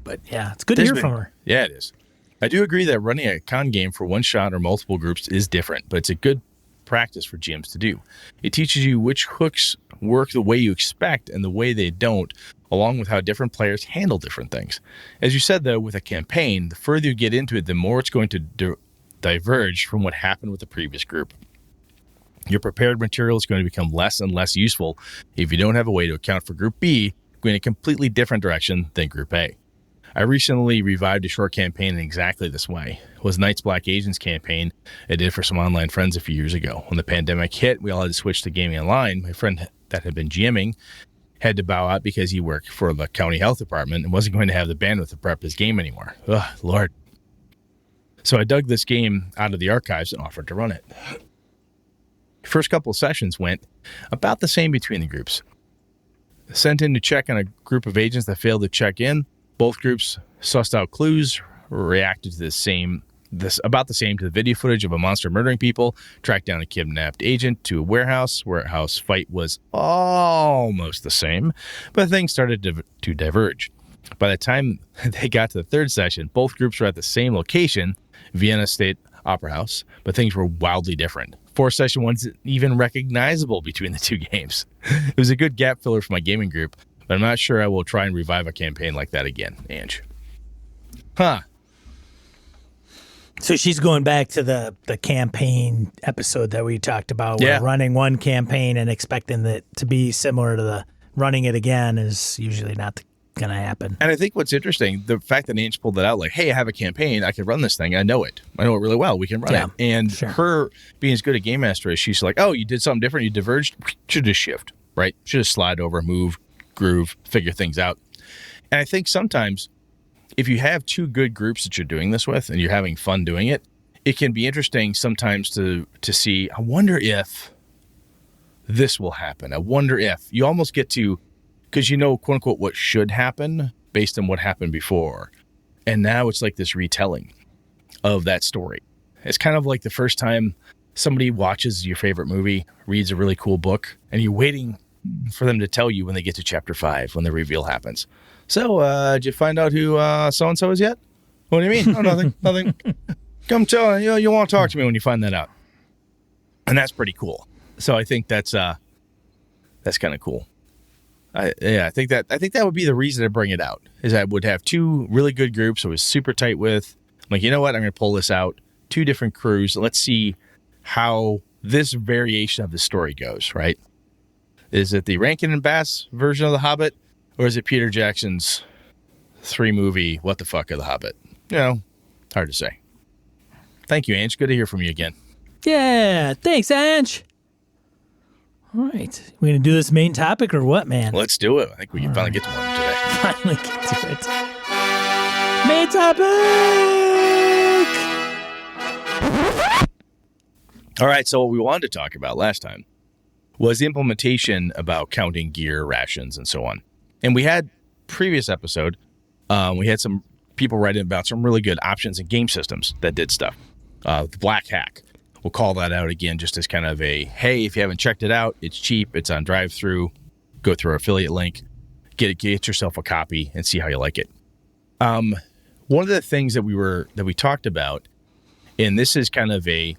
But yeah, it's good to hear from her. Yeah, it is. I do agree that running a con game for one shot or multiple groups is different, but it's a good practice for GMs to do. It teaches you which hooks work the way you expect and the way they don't, along with how different players handle different things. As you said, though, with a campaign, the further you get into it, the more it's going to diverge from what happened with the previous group. Your prepared material is going to become less and less useful if you don't have a way to account for Group B going a completely different direction than Group A. I recently revived a short campaign in exactly this way. It was Night's Black Agents campaign I did for some online friends a few years ago. When the pandemic hit, we all had to switch to gaming online. My friend that had been GMing had to bow out because he worked for the county health department and wasn't going to have the bandwidth to prep his game anymore. Ugh, Lord. So I dug this game out of the archives and offered to run it. First couple of sessions went about the same between the groups. Sent in to check on a group of agents that failed to check in. Both groups sussed out clues, reacted to about the same to the video footage of a monster murdering people, tracked down a kidnapped agent to a warehouse. Warehouse fight was almost the same, but things started to diverge. By the time they got to the third session, both groups were at the same location, Vienna State Opera House, but things were wildly different. Fourth session wasn't even recognizable between the two games. It was a good gap filler for my gaming group, but I'm not sure I will try and revive a campaign like that again, Ange. Huh. So she's going back to the campaign episode that we talked about, where running one campaign and expecting that to be similar to the running it again is usually not going to happen. And I think what's interesting, the fact that Ange pulled that out, like, hey, I have a campaign, I can run this thing, I know it really well, we can run it. And her being as good a game master as she's like, oh, you did something different, you diverged, should just shift, right? Should just slide over, move, groove, figure things out. And I think sometimes if you have two good groups that you're doing this with and you're having fun doing it, it can be interesting sometimes to see, I wonder if this will happen. I wonder if you almost get to, because you know, quote unquote, what should happen based on what happened before. And now it's like this retelling of that story. It's kind of like the first time somebody watches your favorite movie, reads a really cool book, and you're waiting for them to tell you when they get to chapter 5, when the reveal happens. So, did you find out who so-and-so is yet? What do you mean? Oh, nothing. Come tell you want to talk to me when you find that out. And that's pretty cool. So I think that's kind of cool. I think that would be the reason to bring it out, is I would have two really good groups I was super tight with. I'm like, you know what? I'm going to pull this out. Two different crews. Let's see how this variation of the story goes, right? Is it the Rankin and Bass version of The Hobbit, or is it Peter Jackson's 3-movie What the Fuck of The Hobbit? You know, hard to say. Thank you, Ange. Good to hear from you again. Yeah, thanks, Ange. All right. We going to do this main topic or what, man? Let's do it. I think we can finally get to one today. Finally get to it. Main topic! All right, so what we wanted to talk about last time was the implementation about counting gear, rations, and so on. And we had previous episode, we had some people writing about some really good options and game systems that did stuff. The Black Hack. We'll call that out again just as kind of a, hey, if you haven't checked it out, it's cheap, it's on drive-through, go through our affiliate link, get yourself a copy and see how you like it. One of the things that we talked about, and this is kind of a,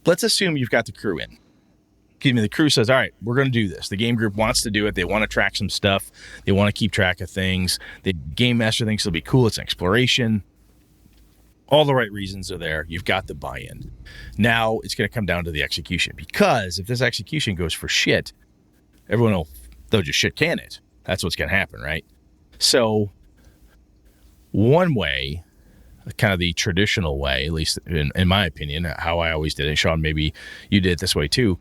let's assume you've got the crew in. The crew says, all right, we're going to do this. The game group wants to do it. They want to track some stuff. They want to keep track of things. The game master thinks it'll be cool. It's an exploration. All the right reasons are there. You've got the buy-in. Now it's going to come down to the execution, because if this execution goes for shit, they'll just shit can it. That's what's going to happen, right? So one way, kind of the traditional way, at least in my opinion, how I always did it, Sean, maybe you did it this way too,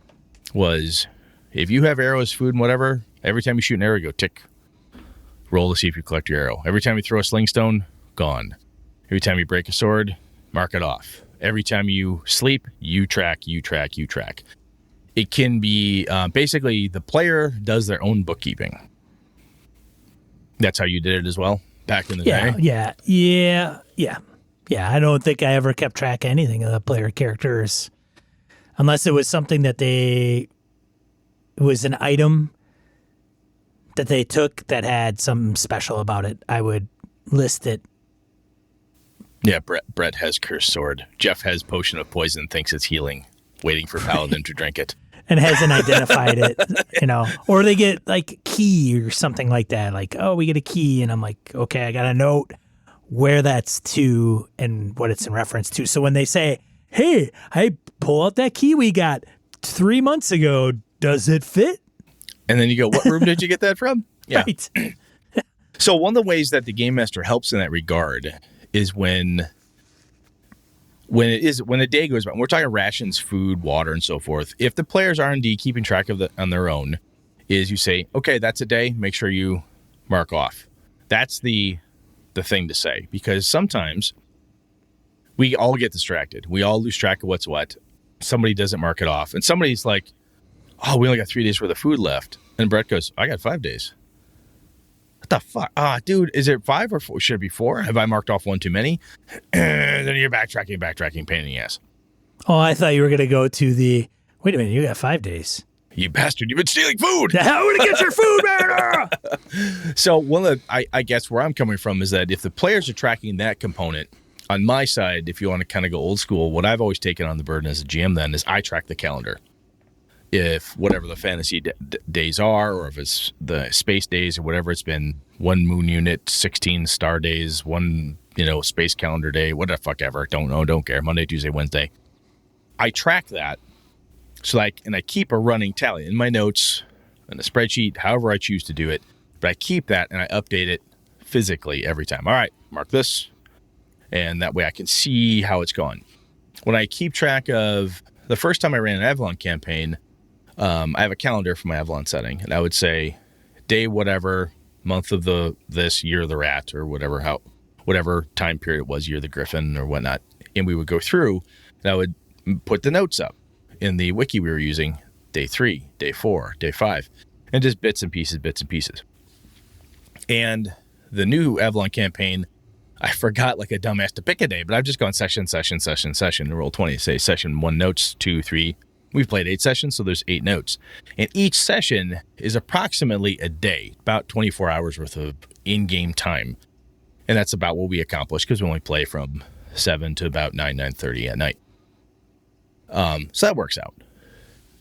was if you have arrows, food, and whatever, every time you shoot an arrow, go tick. Roll to see if you collect your arrow. Every time you throw a sling stone, gone. Every time you break a sword, mark it off. Every time you sleep, you track. It can be basically the player does their own bookkeeping. That's how you did it as well back in the day? Yeah. I don't think I ever kept track of anything of the player characters unless it was something that it was an item that they took that had something special about it. I would list it. Yeah, Brett has cursed sword. Jeff has potion of poison, thinks it's healing, waiting for Paladin to drink it. And hasn't identified it, Or they get like key or something like that. Like, oh, we get a key. And I'm like, okay, I got to note where that's to and what it's in reference to. So when they say, hey, I pull out that key we got 3 months ago, does it fit? And then you go, what room did you get that from? Yeah. Right. So one of the ways that the Game Master helps in that regard is when a day goes by, we're talking rations, food, water, and so forth. If the players are indeed keeping track of on their own, is you say, okay, that's a day. Make sure you mark off. That's the thing to say, because sometimes we all get distracted. We all lose track of what's what. Somebody doesn't mark it off, and somebody's like, "Oh, we only got 3 days worth of food left," and Brett goes, "I got 5 days." What the fuck? Dude, is it 5 or 4? Should it be 4? Have I marked off one too many? Then you're backtracking, pain in the ass. Oh, I thought you were going to go to the, wait a minute, you got 5 days. You bastard, you've been stealing food. How are we going to get your food, man? So one of the, I guess where I'm coming from is that if the players are tracking that component, on my side, if you want to kind of go old school, what I've always taken on the burden as a GM then is I track the calendar. If whatever the fantasy days are, or if it's the space days or whatever, it's been 1 moon unit, 16 star days, 1, space calendar day, whatever, fuck ever. Don't know, don't care. Monday, Tuesday, Wednesday. I track that. So and I keep a running tally in my notes, in a spreadsheet, however I choose to do it. But I keep that and I update it physically every time. All right, mark this. And that way I can see how it's gone. When I keep track of the first time I ran an Avalon campaign, I have a calendar for my Avalon setting, and I would say day whatever, month of this, year of the rat, or whatever time period it was, year of the griffin or whatnot. And we would go through, and I would put the notes up in the wiki we were using, day 3, day 4, day 5, and just bits and pieces. And the new Avalon campaign, I forgot like a dumbass to pick a day, but I've just gone session, and roll 20, say session 1 notes, 2, 3. We've played 8 sessions, so there's 8 notes. And each session is approximately a day, about 24 hours worth of in-game time. And that's about what we accomplish, because we only play from 7 to about 9:30 at night. So that works out.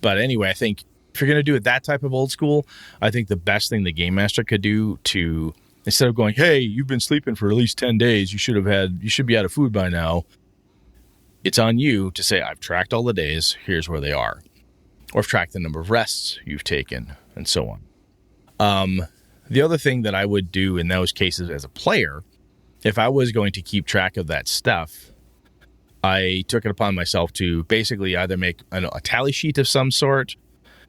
But anyway, I think if you're going to do it that type of old school, I think the best thing the game master could do to, instead of going, hey, you've been sleeping for at least 10 days, you should be out of food by now. It's on you to say, I've tracked all the days, here's where they are. Or I've tracked the number of rests you've taken, and so on. The other thing that I would do in those cases as a player, if I was going to keep track of that stuff, I took it upon myself to basically either make a tally sheet of some sort,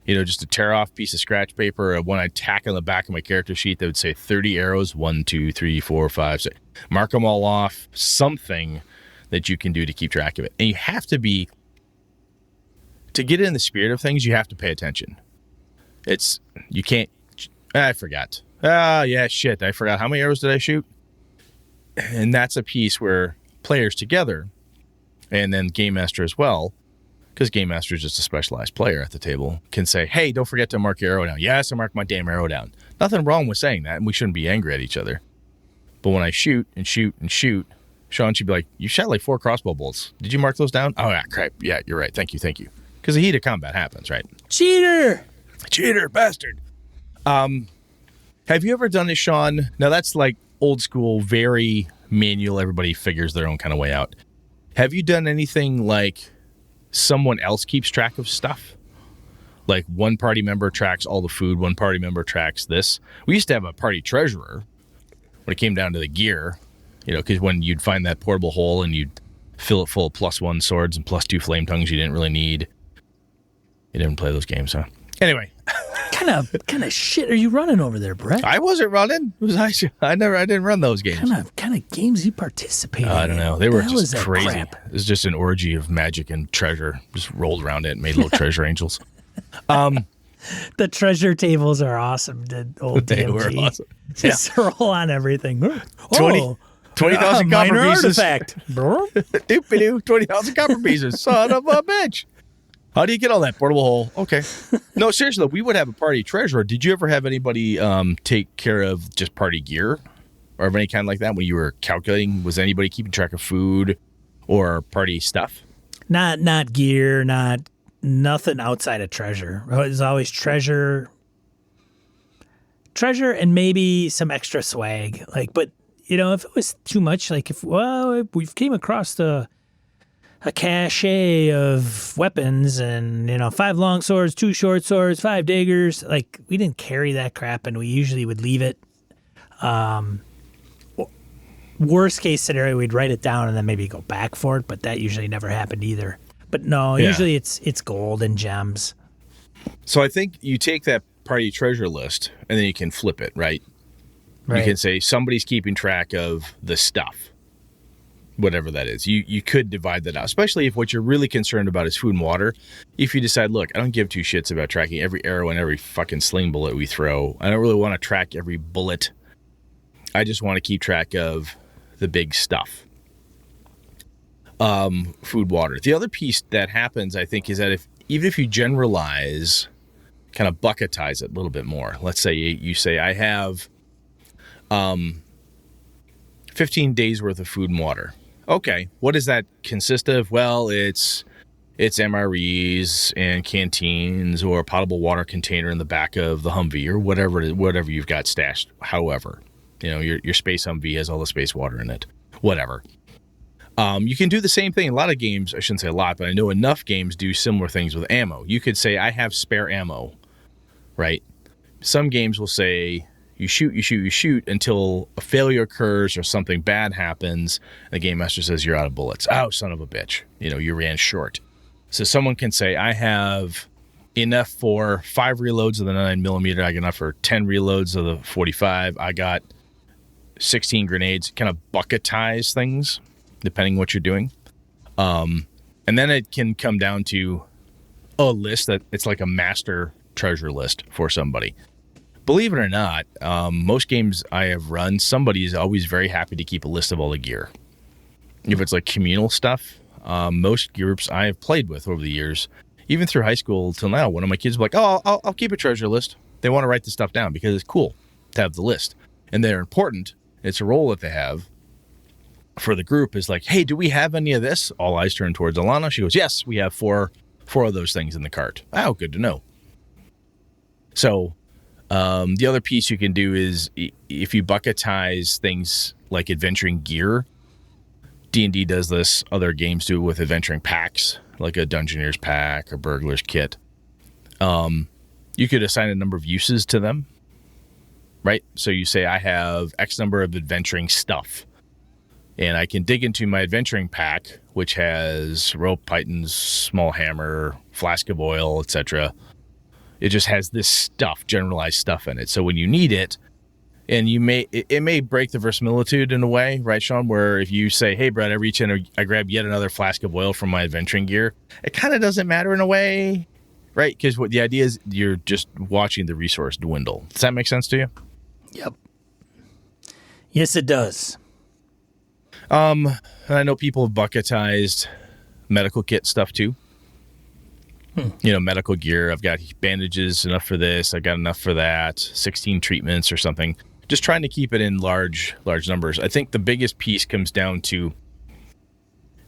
just a tear off piece of scratch paper, or one I'd tack on the back of my character sheet that would say 30 arrows, 1, 2, 3, 4, 5, 6. Mark them all off, something that you can do to keep track of it. And you have to get in the spirit of things, you have to pay attention. You can't, I forgot. I forgot. How many arrows did I shoot? And that's a piece where players together, and then Game Master as well, because Game Master is just a specialized player at the table, can say, hey, don't forget to mark your arrow down. Yes, I marked my damn arrow down. Nothing wrong with saying that, and we shouldn't be angry at each other. But when I shoot and shoot and shoot, Sean should be like, you shot like 4 crossball bolts. Did you mark those down? Oh, yeah, crap. Yeah, you're right. Thank you. Because the heat of combat happens, right? Cheater, bastard. Have you ever done this, Sean? Now, that's like old school, very manual. Everybody figures their own kind of way out. Have you done anything like someone else keeps track of stuff? Like one party member tracks all the food, one party member tracks this. We used to have a party treasurer when it came down to the gear, because when you'd find that portable hole and you'd fill it full of +1 swords and +2 flame tongues you didn't really need. You didn't play those games, huh? Anyway. kind of shit are you running over there, Brett? I wasn't running. I didn't run those games. Kind of games you participated in? I don't know. They were just crazy. Crap? It was just an orgy of magic and treasure. Just rolled around it and made little treasure angels. The treasure tables are awesome. The old They DMG. were awesome. Just roll on everything. 20,000 copper minor pieces. artifact. Doopy-doo, 20,000 copper pieces. Son of a bitch. How do you get all that portable hole? Okay. No, seriously, though, we would have a party treasurer. Did you ever have anybody take care of just party gear or of any kind like that when you were calculating? Was anybody keeping track of food or party stuff? Not gear, nothing outside of treasure. It was always treasure, and maybe some extra swag. But if it was too much, if we've came across a cache of weapons and 5 long swords, 2 short swords, 5 daggers, we didn't carry that crap, and we usually would leave it. Worst case scenario, we'd write it down and then maybe go back for it, but that usually never happened either. But no, usually it's gold and gems. So I think you take that party treasure list and then you can flip it, right? You can say somebody's keeping track of the stuff, whatever that is. You could divide that out, especially if what you're really concerned about is food and water. If you decide, look, I don't give 2 shits about tracking every arrow and every fucking sling bullet we throw. I don't really want to track every bullet. I just want to keep track of the big stuff. Food, water. The other piece that happens, I think, is that even if you generalize, kind of bucketize it a little bit more. Let's say you say, I have 15 days worth of food and water. Okay, what does that consist of? Well, it's MREs and canteens or a potable water container in the back of the Humvee or whatever you've got stashed. However, your space Humvee has all the space water in it. Whatever. You can do the same thing. A lot of games, I shouldn't say a lot, but I know enough games do similar things with ammo. You could say, I have spare ammo, right? Some games will say, you shoot until a failure occurs or something bad happens. And the game master says, you're out of bullets. Oh, son of a bitch. You ran short. So someone can say, I have enough for 5 reloads of the 9mm. I got enough for 10 reloads of the 45. I got 16 grenades. Kind of bucketize things, depending what you're doing. And then it can come down to a list that it's like a master treasure list for somebody. Believe it or not, most games I have run, somebody is always very happy to keep a list of all the gear. If it's like communal stuff, most groups I have played with over the years, even through high school till now, one of my kids will be like, oh, I'll keep a treasure list. They want to write the stuff down because it's cool to have the list. And they're important. It's a role that they have for the group is like, hey, do we have any of this? All eyes turn towards Alana. She goes, yes, we have four 4 of those things in the cart. Oh, good to know. So the other piece you can do is if you bucketize things like adventuring gear, D&D does this, other games do it with adventuring packs, like a Dungeoneer's pack or Burglar's kit. You could assign a number of uses to them, right? So you say, I have X number of adventuring stuff, and I can dig into my adventuring pack, which has rope, pythons, small hammer, flask of oil, etc. It just has this stuff, generalized stuff in it. So when you need it, and it may break the verisimilitude in a way, right, Sean? Where if you say, "Hey, Brett, I reach in, I grab yet another flask of oil from my adventuring gear," it kind of doesn't matter in a way, right? Because what the idea is, you're just watching the resource dwindle. Does that make sense to you? Yep. Yes, it does. And I know people have bucketized medical kit stuff too. Medical gear. I've got bandages, enough for this. I've got enough for that. 16 treatments or something. Just trying to keep it in large numbers. I think the biggest piece comes down to,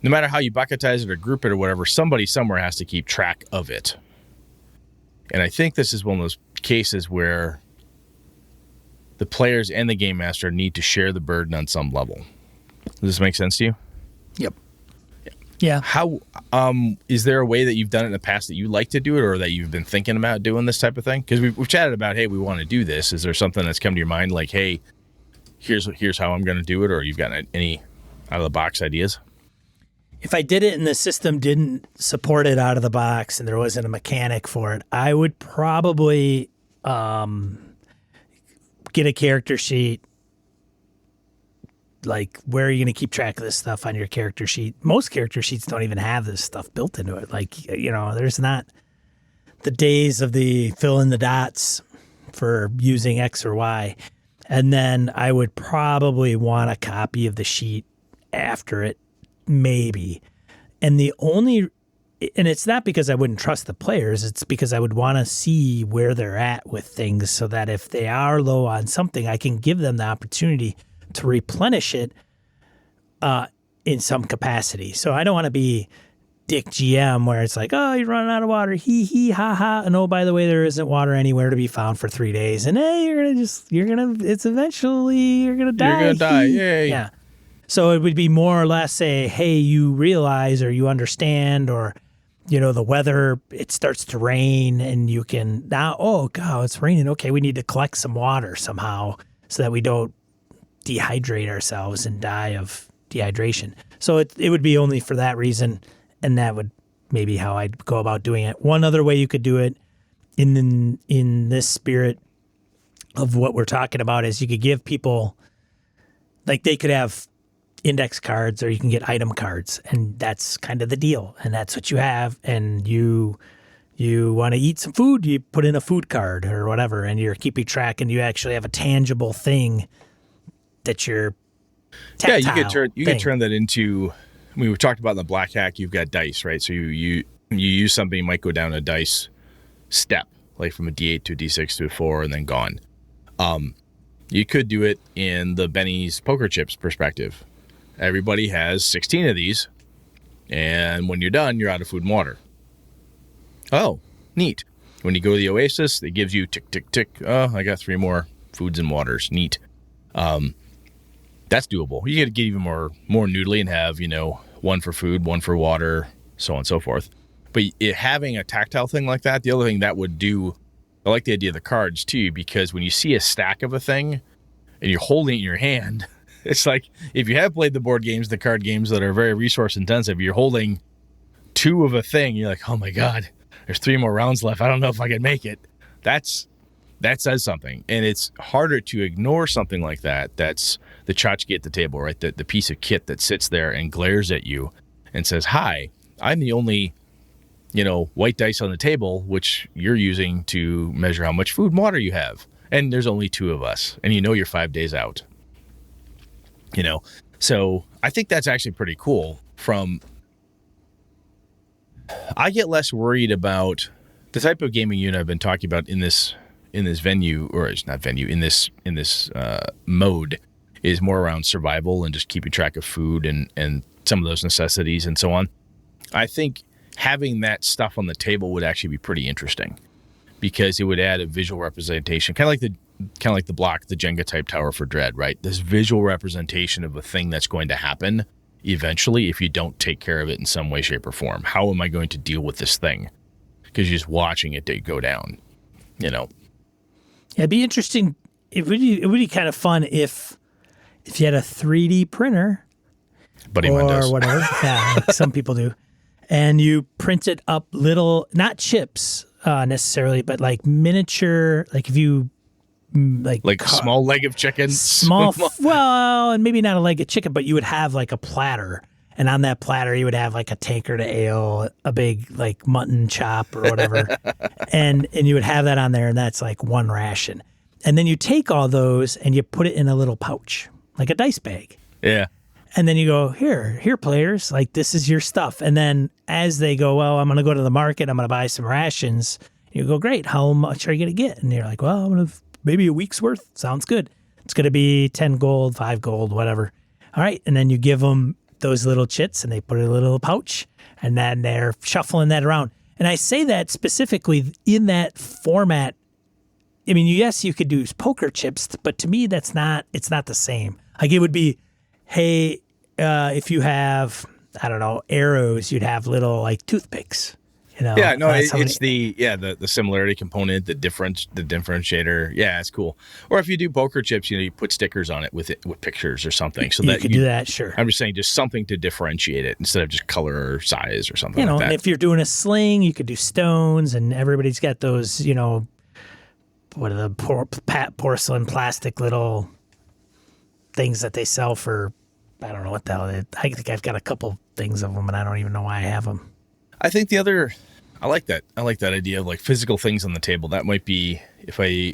no matter how you bucketize it or group it or whatever, somebody somewhere has to keep track of it. And I think this is one of those cases where the players and the game master need to share the burden on some level. Does this make sense to you? Yep. Yeah. How is there a way that you've done it in the past that you like to do it, or that you've been thinking about doing this type of thing? Because we've chatted about, hey, we want to do this. Is there something that's come to your mind like, hey, here's how I'm going to do it, or you've got any out of the box ideas? If I did it and the system didn't support it out of the box and there wasn't a mechanic for it, I would probably get a character sheet. Like, where are you going to keep track of this stuff on your character sheet? Most character sheets don't even have this stuff built into it. Like, there's not the days of the fill in the dots for using X or Y. And then I would probably want a copy of the sheet after it, maybe. And it's not because I wouldn't trust the players. It's because I would want to see where they're at with things, so that if they are low on something, I can give them the opportunity to replenish it in some capacity. So I don't want to be Dick GM where it's like, oh, you're running out of water, hee hee ha ha, and oh, by the way, there isn't water anywhere to be found for 3 days, and hey, you're gonna die. Yay. Yeah. So it would be more or less say, hey, you realize or you understand, or the weather, it starts to rain, and you can now, oh god, it's raining, okay, we need to collect some water somehow so that we don't dehydrate ourselves and die of dehydration. So it would be only for that reason, and that would maybe how I'd go about doing it. One other way you could do it in this spirit of what we're talking about is you could give people, like, they could have index cards, or you can get item cards, and that's kind of the deal, and that's what you have. And you want to eat some food, you put in a food card or whatever, and you're keeping track, and you actually have a tangible thing that you're tactile. Yeah, you could turn that into, we talked about in the Black Hack, you've got dice, right? So you use something, you might go down a dice step, like from a D8 to a D6 to a 4 and then gone. You could do it in the Benny's poker chips perspective. Everybody has 16 of these, and when you're done, you're out of food and water. Oh, neat. When you go to the Oasis, it gives you tick, tick, tick. Oh, I got 3 more foods and waters. Neat. That's doable. You could get even more noodly and have, 1 for food, 1 for water, so on and so forth. But having a tactile thing like that, the other thing that would do, I like the idea of the cards too, because when you see a stack of a thing and you're holding it in your hand, it's like, if you have played the board games, the card games that are very resource intensive, you're holding 2 of a thing. You're like, oh my God, there's 3 more rounds left. I don't know if I can make it. That says something. And it's harder to ignore something like that. That's the tchotchke at the table, right? The piece of kit that sits there and glares at you and says, hi, I'm the only, white dice on the table, which you're using to measure how much food and water you have. And there's only 2 of us. And you're 5 days out. So I think that's actually pretty cool. I get less worried about the type of gaming unit I've been talking about in this venue, or it's not venue, in this mode, is more around survival and just keeping track of food and some of those necessities and so on. I think having that stuff on the table would actually be pretty interesting because it would add a visual representation, kind of like the block, the Jenga type tower for Dread, right? This visual representation of a thing that's going to happen eventually if you don't take care of it in some way, shape, or form. How am I going to deal with this thing? Because you're just watching it go down, you know. Yeah, it'd be interesting. It would be kind of fun if you had a 3D printer or whatever. Yeah, like some people do. And you printed up little, not chips necessarily, but like miniature, like if you small leg of chicken, well, and maybe not a leg of chicken, but you would have like a platter, and on that platter you would have like a tankard of ale, a big like mutton chop or whatever, and you would have that on there, and that's like one ration. And then you take all those and you put it in a little pouch, like a dice bag. Yeah. And then you go, here, players, like this is your stuff. And then as they go, well, I'm going to go to the market, I'm going to buy some rations. You go, great. How much are you going to get? And you're like, well, I'm going to maybe a week's worth. Sounds good. It's going to be 10 gold, 5 gold, whatever. All right. And then you give them those little chits and they put it in a little pouch and then they're shuffling that around. And I say that specifically in that format. I mean, yes, you could do poker chips, but to me, it's not the same. Like it would be, hey, if you have, I don't know, arrows, you'd have little like toothpicks. You know, yeah, no, it's the similarity component, the differentiator. Yeah, it's cool. Or if you do poker chips, you put stickers on it with pictures or something, so you that could do that. Sure, I'm just saying, just something to differentiate it instead of just color or size or something. Like that. And if you're doing a sling, you could do stones, and everybody's got those. What are the porcelain plastic little things that they sell for? I don't know what the hell. I think I've got a couple things of them, and I don't even know why I have them. I think I like that. I like that idea of like physical things on the table. That might be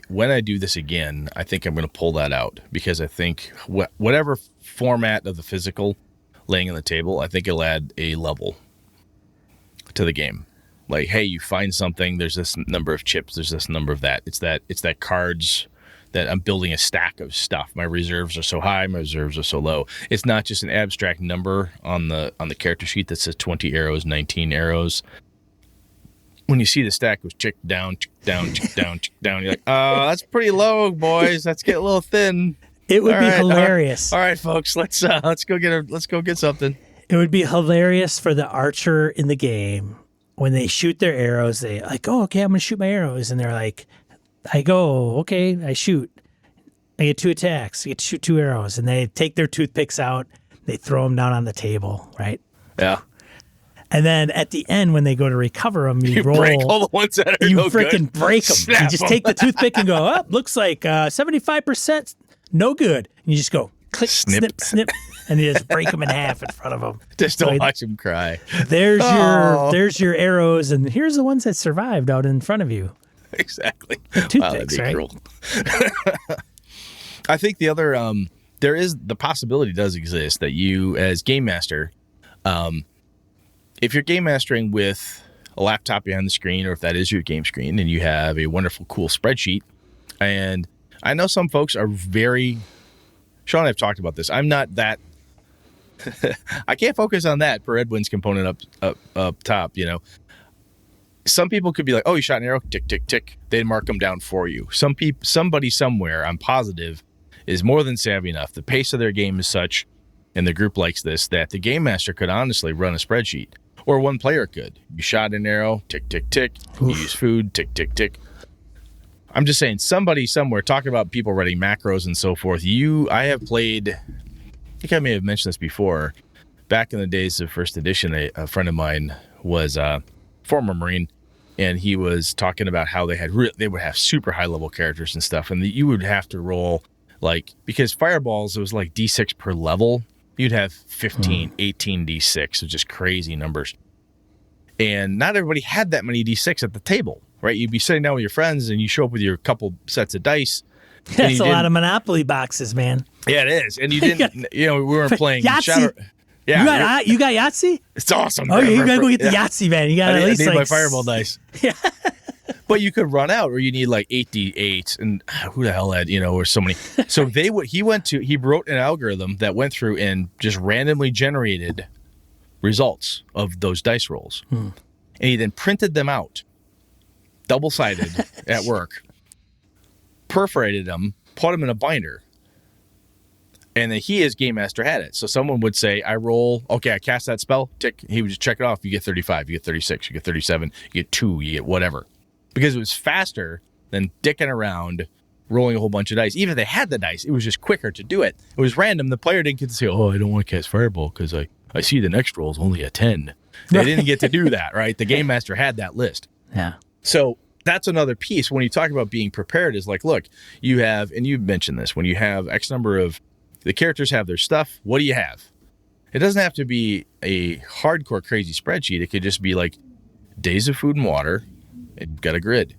when I do this again, I think I'm going to pull that out because I think whatever format of the physical laying on the table, I think it'll add a level to the game. Like, hey, you find something, there's this number of chips, there's this number of that. It's that cards that I'm building a stack of stuff. My reserves are so high, my reserves are so low. It's not just an abstract number on the character sheet that says 20 arrows, 19 arrows. When you see the stack goes chick down, down, down, down, you're like, oh, that's pretty low, boys. Let's get a little thin. It would be hilarious. All right, folks, let's go get something. It would be hilarious for the archer in the game when they shoot their arrows. They like, oh, okay, I'm gonna shoot my arrows, and they're like, I go, okay, I shoot. I get 2 attacks. I get to shoot 2 arrows, and they take their toothpicks out. They throw them down on the table, right? Yeah. And then at the end, when they go to recover them, you roll. Break all the ones that are no good. You freaking break them. Snap you just take the toothpick and go, looks like 75% no good. And you just go click, snip, snip, and you just break them in half in front of them. Just don't watch them cry. There's your arrows, and here's the ones that survived out in front of you. Exactly. Toothpicks, right? Cruel. I think the other the possibility does exist that you as game master, if you're game mastering with a laptop behind the screen, or if that is your game screen, and you have a wonderful, cool spreadsheet, and I know some folks are very. Sean and I have talked about this. I'm not that. I can't focus on that per Edwin's component up top. Some people could be like, "Oh, you shot an arrow, tick, tick, tick." They'd mark them down for you. Somebody somewhere, I'm positive, is more than savvy enough. The pace of their game is such, and the group likes this, that the game master could honestly run a spreadsheet, or one player could. You shot an arrow, tick, tick, tick. You use food, tick, tick, tick. I'm just saying, somebody somewhere talking about people writing macros and so forth. I have played. I think I may have mentioned this before. Back in the days of first edition, a friend of mine was a former Marine. And he was talking about how they would have super high level characters and stuff, and you would have to roll because fireballs, it was like D6 per level. You'd have 15, 18 D6, so just crazy numbers. And not everybody had that many D6 at the table, right? You'd be sitting down with your friends, and you show up with your couple sets of dice. That's a lot of Monopoly boxes, man. Yeah, it is. And you didn't. We weren't playing Shadow. Yeah, you got Yahtzee? It's awesome. Oh, you gotta go get the Yahtzee, man. You gotta at least I need my fireball dice. Yeah. But you could run out, or you need like 8d8s, and who the hell had or so many. So he wrote an algorithm that went through and just randomly generated results of those dice rolls. And he then printed them out, double-sided at work, perforated them, put them in a binder. And then he, as game master, had it. So someone would say, I roll, okay, I cast that spell, tick. He would just check it off. You get 35, you get 36, you get 37, you get 2, you get whatever. Because it was faster than dicking around, rolling a whole bunch of dice. Even if they had the dice, it was just quicker to do it. It was random. The player didn't get to say, oh, I don't want to cast Fireball because I see the next roll is only a 10. They didn't get to do that, right? The game master had that list. Yeah. So that's another piece. When you talk about being prepared is like, look, you have, and you mentioned this, when you have X number of, the characters have their stuff, what do you have? It doesn't have to be a hardcore crazy spreadsheet. It could just be like days of food and water. You've got a grid.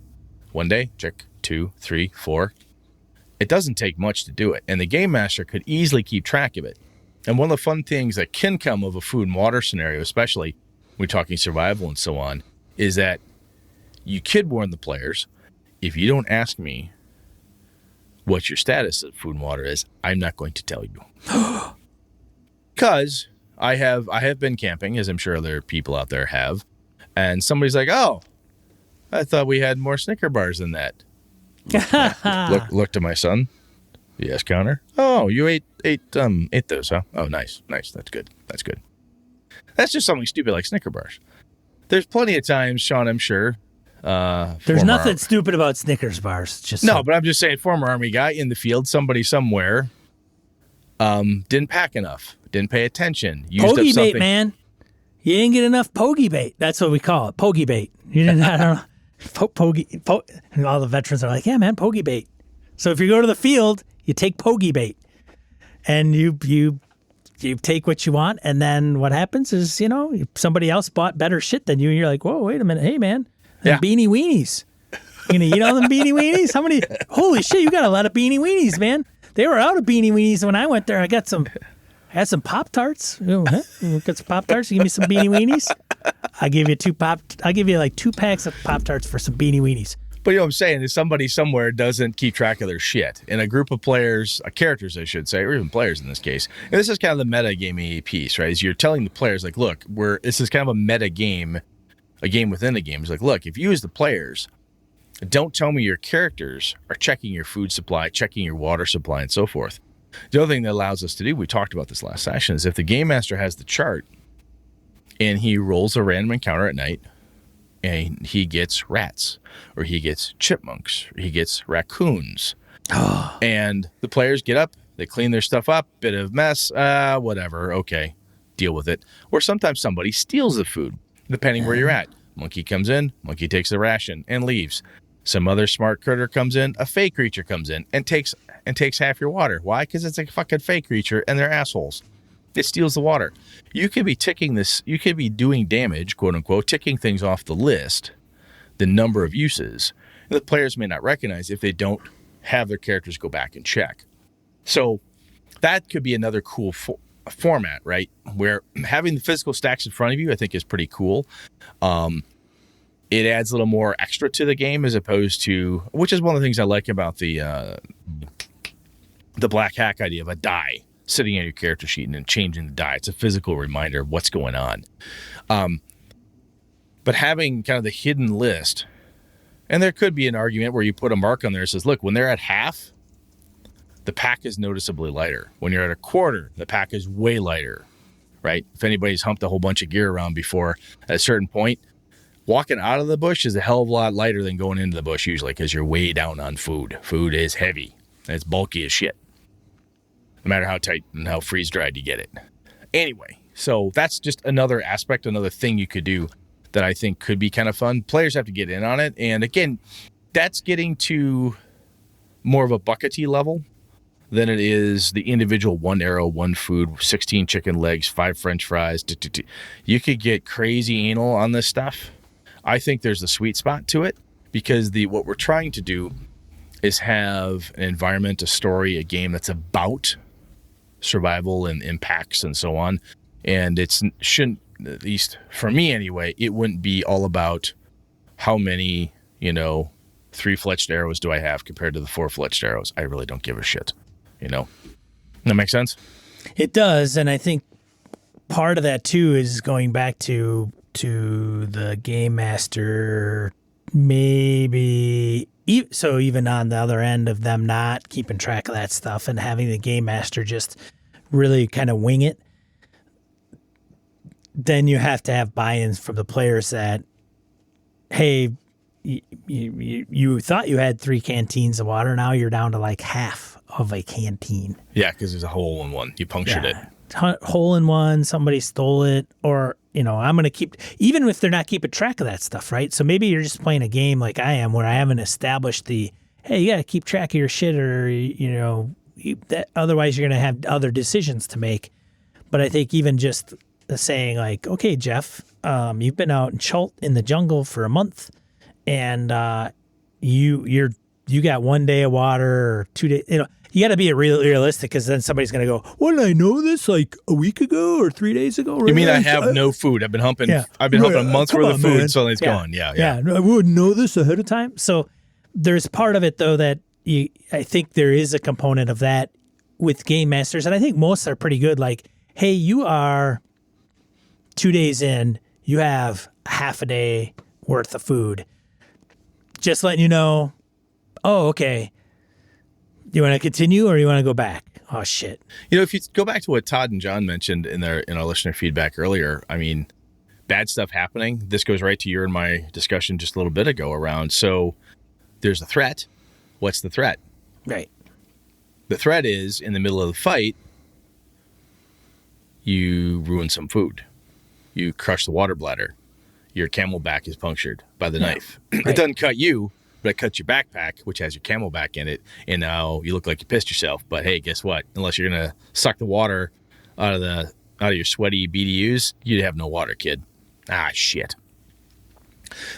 1 day, check, 2, 3, 4. It doesn't take much to do it. And the game master could easily keep track of it. And one of the fun things that can come of a food and water scenario, especially when we're talking survival and so on, is that you could warn the players, if you don't ask me what your status of food and water is, I'm not going to tell you. Because I have been camping, as I'm sure other people out there have, and somebody's like, oh, I thought we had more Snicker bars than that. Look to my son. Yes, counter. Oh, you ate those, huh? Oh, nice. That's good. That's just something stupid like Snicker bars. There's plenty of times, Sean, I'm sure. There's nothing stupid about Snickers bars. But I'm just saying, former Army guy in the field, somebody somewhere, didn't pack enough, didn't pay attention. Used Pogey up something. bait, man. You didn't get enough pogey bait. That's what we call it, pogey bait. You didn't. I don't know. And all the veterans are like, yeah, man, pogey bait. So if you go to the field, you take pogey bait, and you take what you want, and then what happens is, somebody else bought better shit than you, and you're like, whoa, wait a minute, hey, man. Beanie weenies. You gonna eat all them beanie weenies? How many? Holy shit, you got a lot of beanie weenies, man. They were out of beanie weenies when I went there. I had some Pop-Tarts. Got some Pop-Tarts? You give me some beanie weenies? I'll give you like 2 packs of Pop-Tarts for some beanie weenies. But you know what I'm saying is somebody somewhere doesn't keep track of their shit. And a group of players, characters I should say, or even players in this case. And this is kind of the metagaming piece, right? Is you're telling the players, like, look, this is kind of a meta game. A game within a game is like, look, if you as the players don't tell me your characters are checking your food supply, checking your water supply, and so forth. The other thing that allows us to do, we talked about this last session, is if the game master has the chart and he rolls a random encounter at night and he gets rats or he gets chipmunks or he gets raccoons and the players get up, they clean their stuff up, bit of mess, whatever, okay, deal with it. Or sometimes somebody steals the food. Depending where you're at. Monkey comes in, monkey takes the ration and leaves. Some other smart critter comes in, a fake creature comes in and takes half your water. Why? Because it's a fucking fake creature and they're assholes. It steals the water. You could be doing damage, quote unquote, ticking things off the list, the number of uses. And the players may not recognize if they don't have their characters go back and check. So that could be another cool format, right? Where having the physical stacks in front of you, I think, is pretty cool. It adds a little more extra to the game as opposed to, which is one of the things I like about the black hack idea of a die sitting on your character sheet and then changing the die. It's a physical reminder of what's going on. But having kind of the hidden list, and there could be an argument where you put a mark on there that says, look, when they're at half, the pack is noticeably lighter. When you're at a quarter, the pack is way lighter, right? If anybody's humped a whole bunch of gear around before, at a certain point, walking out of the bush is a hell of a lot lighter than going into the bush usually because you're way down on food. Food is heavy. And it's bulky as shit. No matter how tight and how freeze-dried you get it. Anyway, so that's just another aspect, another thing you could do that I think could be kind of fun. Players have to get in on it. And again, that's getting to more of a buckety level than it is the individual 1 arrow, 1 food, 16 chicken legs, 5 French fries. You could get crazy anal on this stuff. I think there's a sweet spot to it because what we're trying to do is have an environment, a story, a game that's about survival and impacts and so on. And it shouldn't, at least for me anyway, it wouldn't be all about how many, 3-fletched arrows do I have compared to the 4-fletched arrows. I really don't give a shit. That makes sense? It does, and I think part of that too is going back to to the game master, maybe. So even on the other end of them not keeping track of that stuff and having the game master just really kind of wing it, then you have to have buy-ins from the players that, hey, you thought you had 3 canteens of water. Now you're down to like half of a canteen. Yeah, because there's a hole in one. You punctured it. Hole in one, somebody stole it, or, I'm going to keep, even if they're not keeping track of that stuff, right? So maybe you're just playing a game like I am where I haven't established hey, you got to keep track of your shit, or, otherwise you're going to have other decisions to make. But I think even just saying like, okay, Jeff, you've been out in the jungle for a month, and you got 1 day of water or 2 days, you got to be realistic, because then somebody's going to go, well, did I know this like a week ago or 3 days ago? Right? You mean I have no food? I've been humping. Yeah. I've been humping a month's worth of food, so it's gone. Yeah. I wouldn't know this ahead of time. So there's part of it though that I think there is a component of that with game masters, and I think most are pretty good. Like, hey, you are 2 days in, you have half a day worth of food. Just letting you know. Oh, okay. You want to continue or you want to go back? Oh, shit. If you go back to what Todd and John mentioned in our listener feedback earlier, I mean, bad stuff happening. This goes right to your and my discussion just a little bit ago around. So there's a threat. What's the threat? Right. The threat is in the middle of the fight, you ruin some food. You crush the water bladder. Your camelback is punctured by the knife. Right. It doesn't cut you, but it cuts your backpack, which has your camelback in it, and now you look like you pissed yourself. But hey, guess what? Unless you're gonna suck the water out of your sweaty BDUs, you'd have no water, kid. Ah, shit.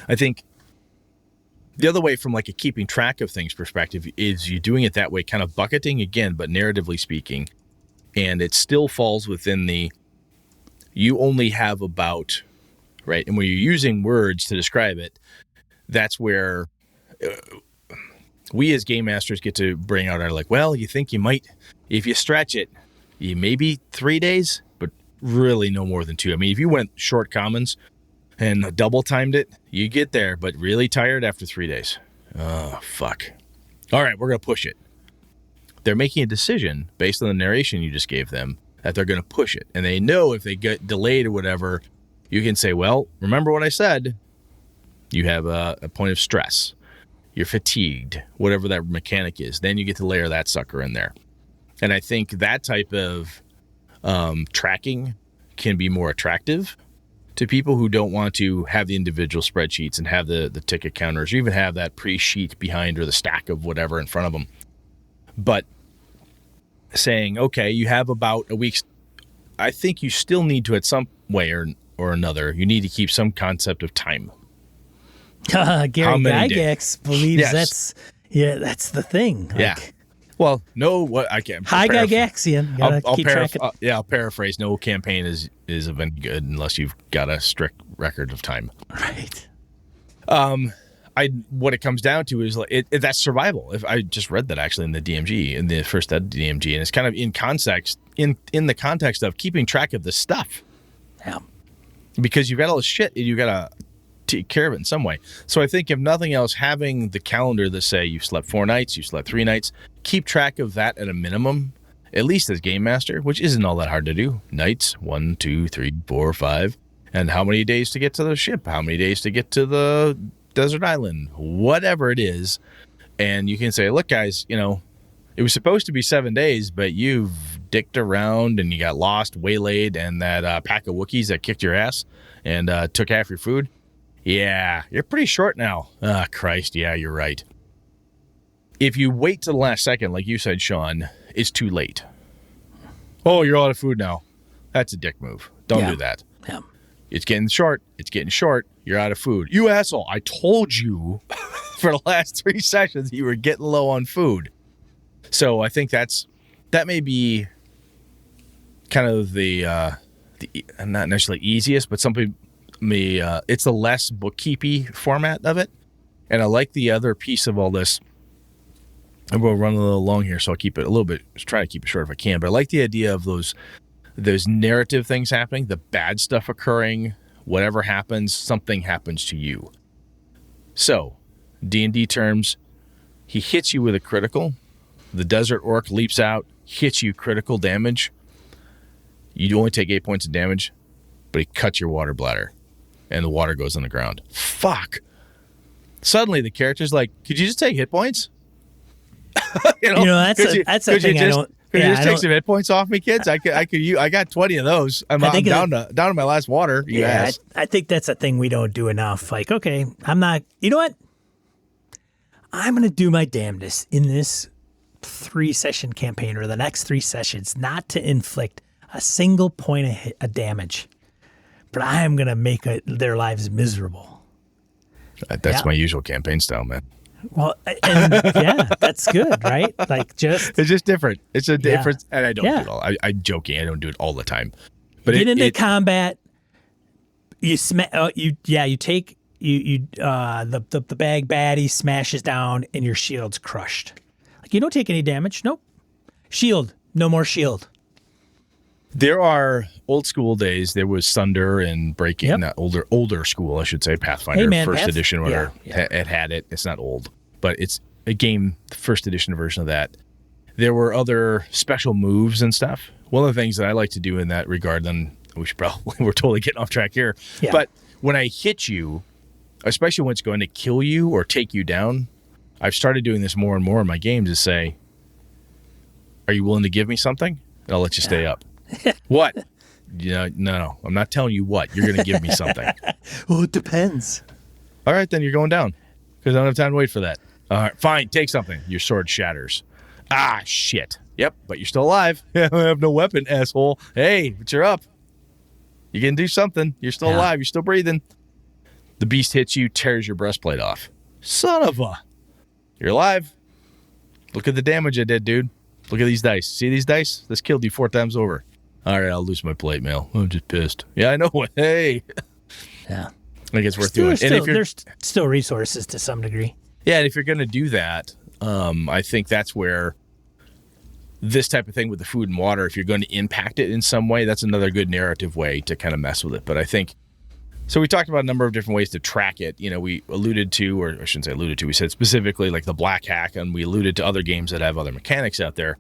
I think the other way from like a keeping track of things perspective is you doing it that way, kind of bucketing again, but narratively speaking, and it still falls within you only have about, right? And when you're using words to describe it, that's where we as game masters get to bring out our like, well, you think you might, if you stretch it, you maybe 3 days, but really no more than 2. I mean, if you went short commons and double timed it, you get there, but really tired after 3 days. Oh, fuck. All right, we're going to push it. They're making a decision based on the narration you just gave them that they're going to push it. And they know if they get delayed or whatever, you can say, well, remember what I said? You have a point of stress. You're fatigued, whatever that mechanic is. Then you get to layer that sucker in there. And I think that type of tracking can be more attractive to people who don't want to have the individual spreadsheets and have the ticket counters, or even have that pre-sheet behind or the stack of whatever in front of them. But saying, okay, you have about a week's, I think you still need to, at some way or another, you need to keep some concept of time. Gary Gygax believes that's the thing. Yeah. Well, no, what I can't. Hi, Gygaxian. I'll paraphrase. No campaign is of any good unless you've got a strict record of time. Right. What it comes down to is like that's survival. If I just read that actually in the DMG, in the first ed DMG, and it's kind of in context, in the context of keeping track of the stuff. Yeah. Because you've got all this shit, and you've got to take care of it in some way. So I think if nothing else, having the calendar that say you slept 4 nights, you slept 3 nights, keep track of that at a minimum, at least as game master, which isn't all that hard to do. Nights, 1, 2, 3, 4, 5, and how many days to get to the ship, how many days to get to the desert island, whatever it is. And you can say, look, guys, it was supposed to be 7 days, but you've dicked around and you got lost, waylaid, and that pack of Wookiees that kicked your ass and took half your food. Yeah, you're pretty short now. Ah, Christ, yeah, you're right. If you wait to the last second, like you said, Sean, it's too late. Oh, you're out of food now. That's a dick move. Don't do that. Yeah. It's getting short. You're out of food. You asshole. I told you for the last 3 sessions you were getting low on food. So I think that may be kind of the not necessarily easiest, but something it's the less bookkeepy format of it. And I like the other piece of all this. I'm going to run a little long here, so I'll keep it a little bit, try to keep it short if I can. But I like the idea of those narrative things happening, the bad stuff occurring Whatever happens, something happens to you. So, D&D terms, he hits you with a critical. The desert orc leaps out, hits you critical damage. You only take 8 points of damage, but he cuts your water bladder, and the water goes on the ground. Fuck. Suddenly, the character's like, could you just take hit points? That's a thing I don't... Could you just take some hit points off me, kids? I got 20 of those. I'm down to my last water. I think that's a thing we don't do enough. Like, okay, I'm not... You know what? I'm going to do my damnedest in this 3-session campaign or the next 3 sessions not to inflict a single point of damage. But I am going to make their lives miserable. That's my usual campaign style, man. Well, and yeah, that's good, right? Like it's just different. It's a different, and I don't do it all. I'm joking. I don't do it all the time. But get into combat. You take the bag baddie smashes down and your shield's crushed. Like you don't take any damage. Nope. Shield. No more shield. There are old school days. There was Thunder and Breaking, not older school, I should say, Pathfinder, first edition, where it had it. It's not old, but it's a game, the first edition version of that. There were other special moves and stuff. One of the things that I like to do in that regard, then we're totally getting off track here. Yeah. But when I hit you, especially when it's going to kill you or take you down, I've started doing this more and more in my games is say, are you willing to give me something? And I'll let you stay up. What? No, I'm not telling you what. You're going to give me something. Well, it depends. All right, then you're going down because I don't have time to wait for that. All right, fine, take something. Your sword shatters. Ah, shit. Yep, but you're still alive. I have no weapon, asshole. Hey, but you're up. You can do something. You're still alive. You're still breathing. The beast hits you, tears your breastplate off. Son of a... You're alive. Look at the damage I did, dude. Look at these dice. See these dice? This killed you 4 times over. All right, I'll lose my plate mail. I'm just pissed. Yeah, I know. Hey. Yeah. I think it's worth doing. There's still resources to some degree. Yeah, and if you're going to do that, I think that's where this type of thing with the food and water, if you're going to impact it in some way, that's another good narrative way to kind of mess with it. But I think, so we talked about a number of different ways to track it. You know, we alluded to, or I shouldn't say alluded to, we said specifically like the Black Hack, and we alluded to other games that have other mechanics out there.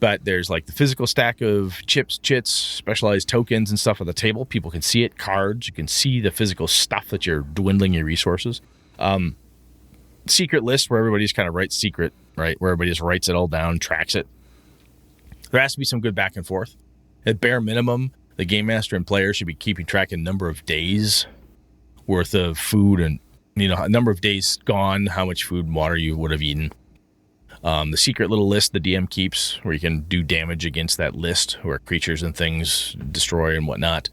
But there's like the physical stack of chips, chits, specialized tokens and stuff at the table. People can see it, cards. You can see the physical stuff that you're dwindling your resources. Secret list where everybody's kind of writes secret, right? Where everybody just writes it all down, tracks it. There has to be some good back and forth. At bare minimum, the game master and player should be keeping track of number of days worth of food and, a number of days gone, how much food and water you would have eaten. The secret little list the DM keeps where you can do damage against that list where creatures and things destroy and whatnot.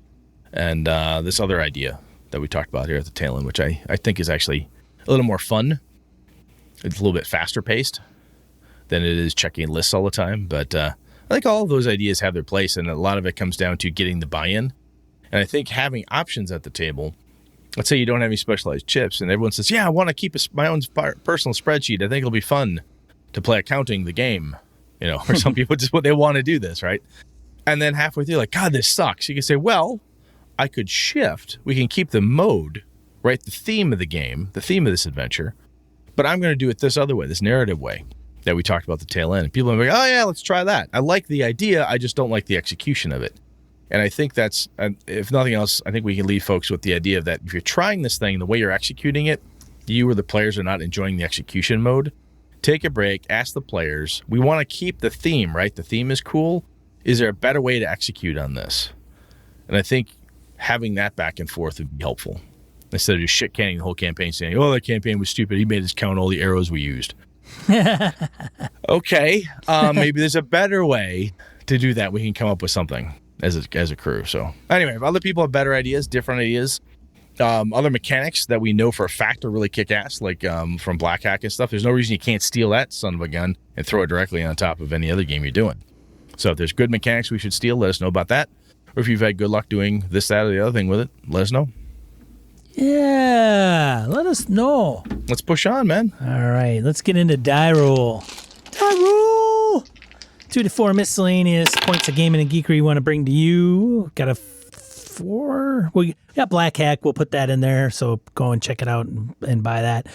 And this other idea that we talked about here at the tail end, which I think is actually a little more fun. It's a little bit faster paced than it is checking lists all the time. But I think all of those ideas have their place, and a lot of it comes down to getting the buy-in. And I think having options at the table, let's say you don't have any specialized chips, and everyone says, yeah, I want to keep my own personal spreadsheet. I think it'll be fun to play accounting the game, or some people just they want to do this, right? And then halfway through, like, God, this sucks. You can say, well, I could shift. We can keep the mode, right? The theme of the game, the theme of this adventure, but I'm going to do it this other way, this narrative way that we talked about at the tail end. And people are like, oh yeah, let's try that. I like the idea. I just don't like the execution of it. And I think that's, if nothing else, I think we can leave folks with the idea of that if you're trying this thing, the way you're executing it, you or the players are not enjoying the execution mode. Take a break, ask the players. We want to keep the theme, right? The theme is cool. Is there a better way to execute on this? And I think having that back and forth would be helpful. Instead of just shit-canning the whole campaign, saying, oh, that campaign was stupid. He made us count all the arrows we used. Okay, maybe there's a better way to do that. We can come up with something as a crew. So anyway, if other people have better ideas, different ideas, other mechanics that we know for a fact are really kick-ass, like from Black Hack and stuff, there's no reason you can't steal that son of a gun and throw it directly on top of any other game you're doing. So if there's good mechanics we should steal, let us know about that. Or if you've had good luck doing this, that, or the other thing with it, let us know. Yeah, let us know. Let's push on, man. All right, let's get into die roll. Die roll! 2 to 4 miscellaneous points of gaming and geekery you want to bring to you. Got a 4. We got Black Hack. We'll put that in there. So go and check it out and buy that.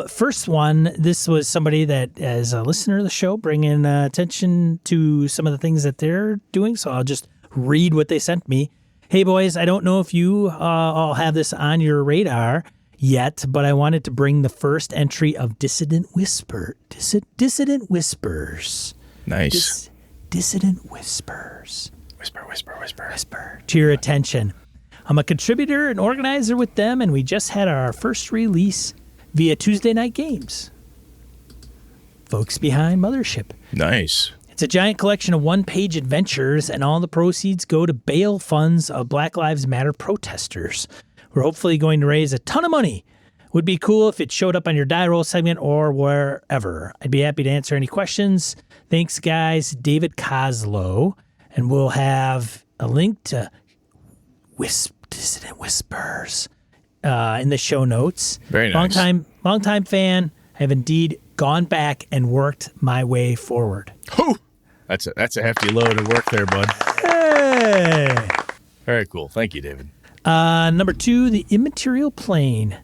First one, this was somebody that is a listener of the show, bringing attention to some of the things that they're doing. So I'll just read what they sent me. Hey, boys, I don't know if you all have this on your radar yet, but I wanted to bring the first entry of Dissident Whispers. Nice. Dissident Whispers. Whisper. To your attention. I'm a contributor and organizer with them, and we just had our first release via Tuesday Night Games. Folks behind Mothership. Nice. It's a giant collection of one-page adventures, and all the proceeds go to bail funds of Black Lives Matter protesters. We're hopefully going to raise a ton of money. Would be cool if it showed up on your die roll segment or wherever. I'd be happy to answer any questions. Thanks, guys. David Coslow. And we'll have a link to Dissident Whispers in the show notes. Very nice. Long time fan. I have indeed gone back and worked my way forward. Whew. That's a hefty load of work there, bud. Hey. Very cool. Thank you, David. Number 2, the Immaterial Plane.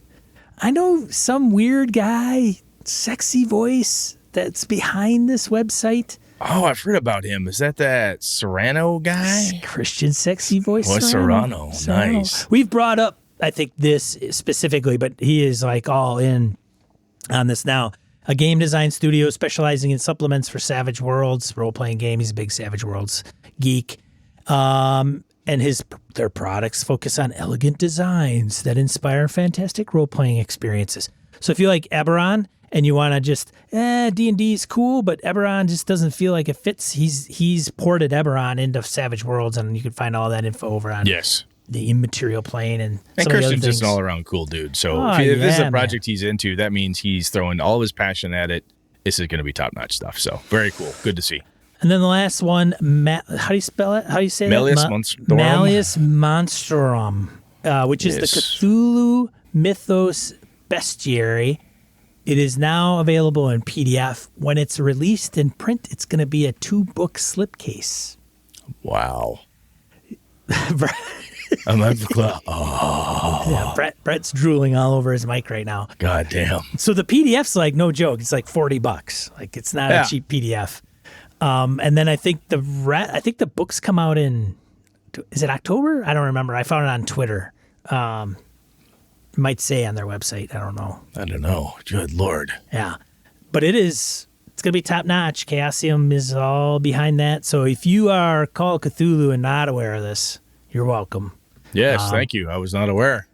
I know some weird guy, sexy voice that's behind this website. Oh, I've heard about him. Is that Serrano guy? Christian sexy voice. Oh, Serrano. Nice. We've brought up, I think, this specifically, but he is like all in on this now. A game design studio specializing in supplements for Savage Worlds role-playing game. He's a big Savage Worlds geek. And their products focus on elegant designs that inspire fantastic role-playing experiences. So if you like Eberron and you want to just, D&D is cool, but Eberron just doesn't feel like it fits, he's ported Eberron into Savage Worlds, and you can find all that info over on the Immaterial Plane and some Christian's of the other things. just an all-around cool dude. So if this is a project he's into, that means he's throwing all of his passion at it. This is going to be top-notch stuff. So very cool. Good to see. And then the last one, how do you spell it? How do you say Malleus that? Monstrum. Malleus Monstrum, which is the Cthulhu Mythos Bestiary. It is now available in PDF. When it's released in print, it's going to be a 2-book slipcase. Wow. I'm at the club. Oh. Yeah, Brett's drooling all over his mic right now. God damn. So the PDF's like no joke. It's like $40. Like it's not a cheap PDF. And then I think the books come out in, is it October? I don't remember. I found it on Twitter. Might say on their website. I don't know. Good Lord. Yeah. But it's going to be top notch. Chaosium is all behind that. So if you are Call of Cthulhu and not aware of this, you're welcome. Yes, thank you. I was not aware.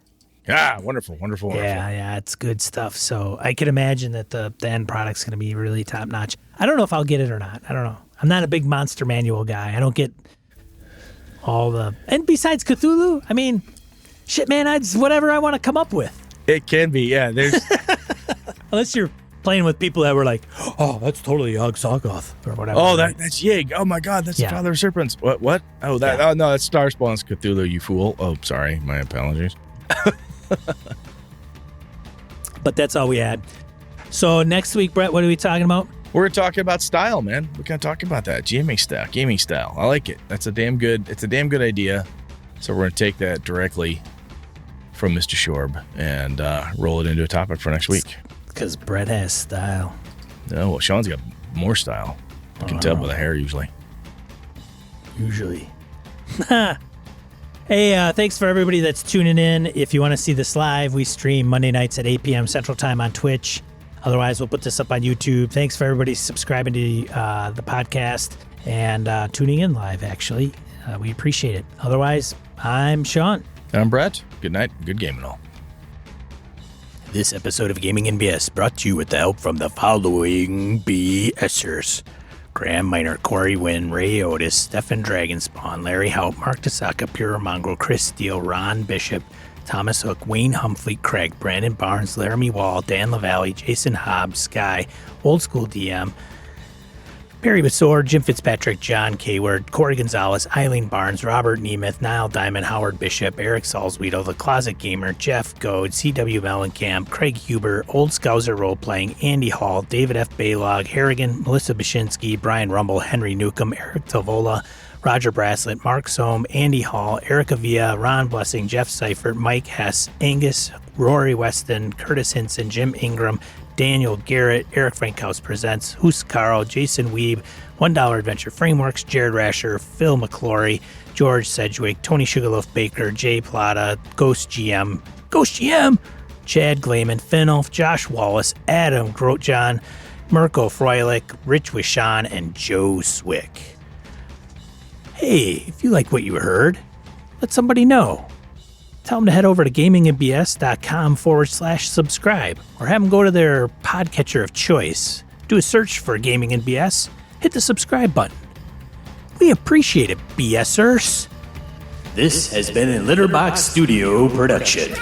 Yeah, wonderful. Yeah, it's good stuff. So I can imagine that the end product's going to be really top notch. I don't know if I'll get it or not. I don't know. I'm not a big monster manual guy. I don't get all the... And besides Cthulhu, I mean, shit, man, it's whatever I want to come up with. It can be, yeah. There's Unless you're playing with people that were like, oh, that's totally Yog-Sothoth or whatever. Oh, that's Yig. Oh, my God, that's the Father of Serpents. What? Oh, oh, no, that's Starspawn's Cthulhu, you fool. Oh, sorry. My apologies. But that's all we had. So next week, Brett, what are we talking about? We're talking about style, man. We're going to talk about that. Gaming style. I like it. It's a damn good idea. So we're going to take that directly from Mr. Shorb and roll it into a topic for next week. Because Brett has style. Oh, well, Sean's got more style. You can tell by the hair usually. Hey, thanks for everybody that's tuning in. If you want to see this live, we stream Monday nights at 8 p.m. Central Time on Twitch. Otherwise, we'll put this up on YouTube. Thanks for everybody subscribing to the podcast and tuning in live, actually. We appreciate it. Otherwise, I'm Sean. I'm Brett. Good night. Good game and all. This episode of Gaming NBS brought to you with the help from the following BSers. Graham Miner, Corey Wynn, Ray Otis, Stefan Dragonspawn, Larry Haupt, Mark Tasaka, Pure Mongrel, Chris Steele, Ron Bishop, Thomas Hook, Wayne Humphrey, Craig, Brandon Barnes, Laramie Wall, Dan LaValle, Jason Hobbs, Sky, Old School DM, Barry Besor, Jim Fitzpatrick, John Kayward, Corey Gonzalez, Eileen Barnes, Robert Nemeth, Niall Diamond, Howard Bishop, Eric Salzweedle, The Closet Gamer, Jeff Goad, C.W. Mellencamp, Craig Huber, Old Scouser Roleplaying, Andy Hall, David F. Baylog, Harrigan, Melissa Bashinsky, Brian Rumble, Henry Newcomb, Eric Tavola, Roger Braslett, Mark Sohm, Andy Hall, Erica Villa, Ron Blessing, Jeff Seifert, Mike Hess, Angus, Rory Weston, Curtis Hinson, Jim Ingram, Daniel Garrett, Eric Frankhouse Presents, Huscaro, Jason Weeb, $1 Adventure Frameworks, Jared Rasher, Phil McClory, George Sedgwick, Tony Sugarloaf Baker, Jay Plata, Ghost GM, Chad Glayman, Finnulf, Josh Wallace, Adam Grotjohn, Mirko Froelich, Rich Wishan, and Joe Swick. Hey, if you like what you heard, let somebody know. Tell them to head over to gamingandbs.com/subscribe or have them go to their podcatcher of choice. Do a search for Gaming and BS, hit the subscribe button. We appreciate it, BSers. This has been a Litterbox Studio production.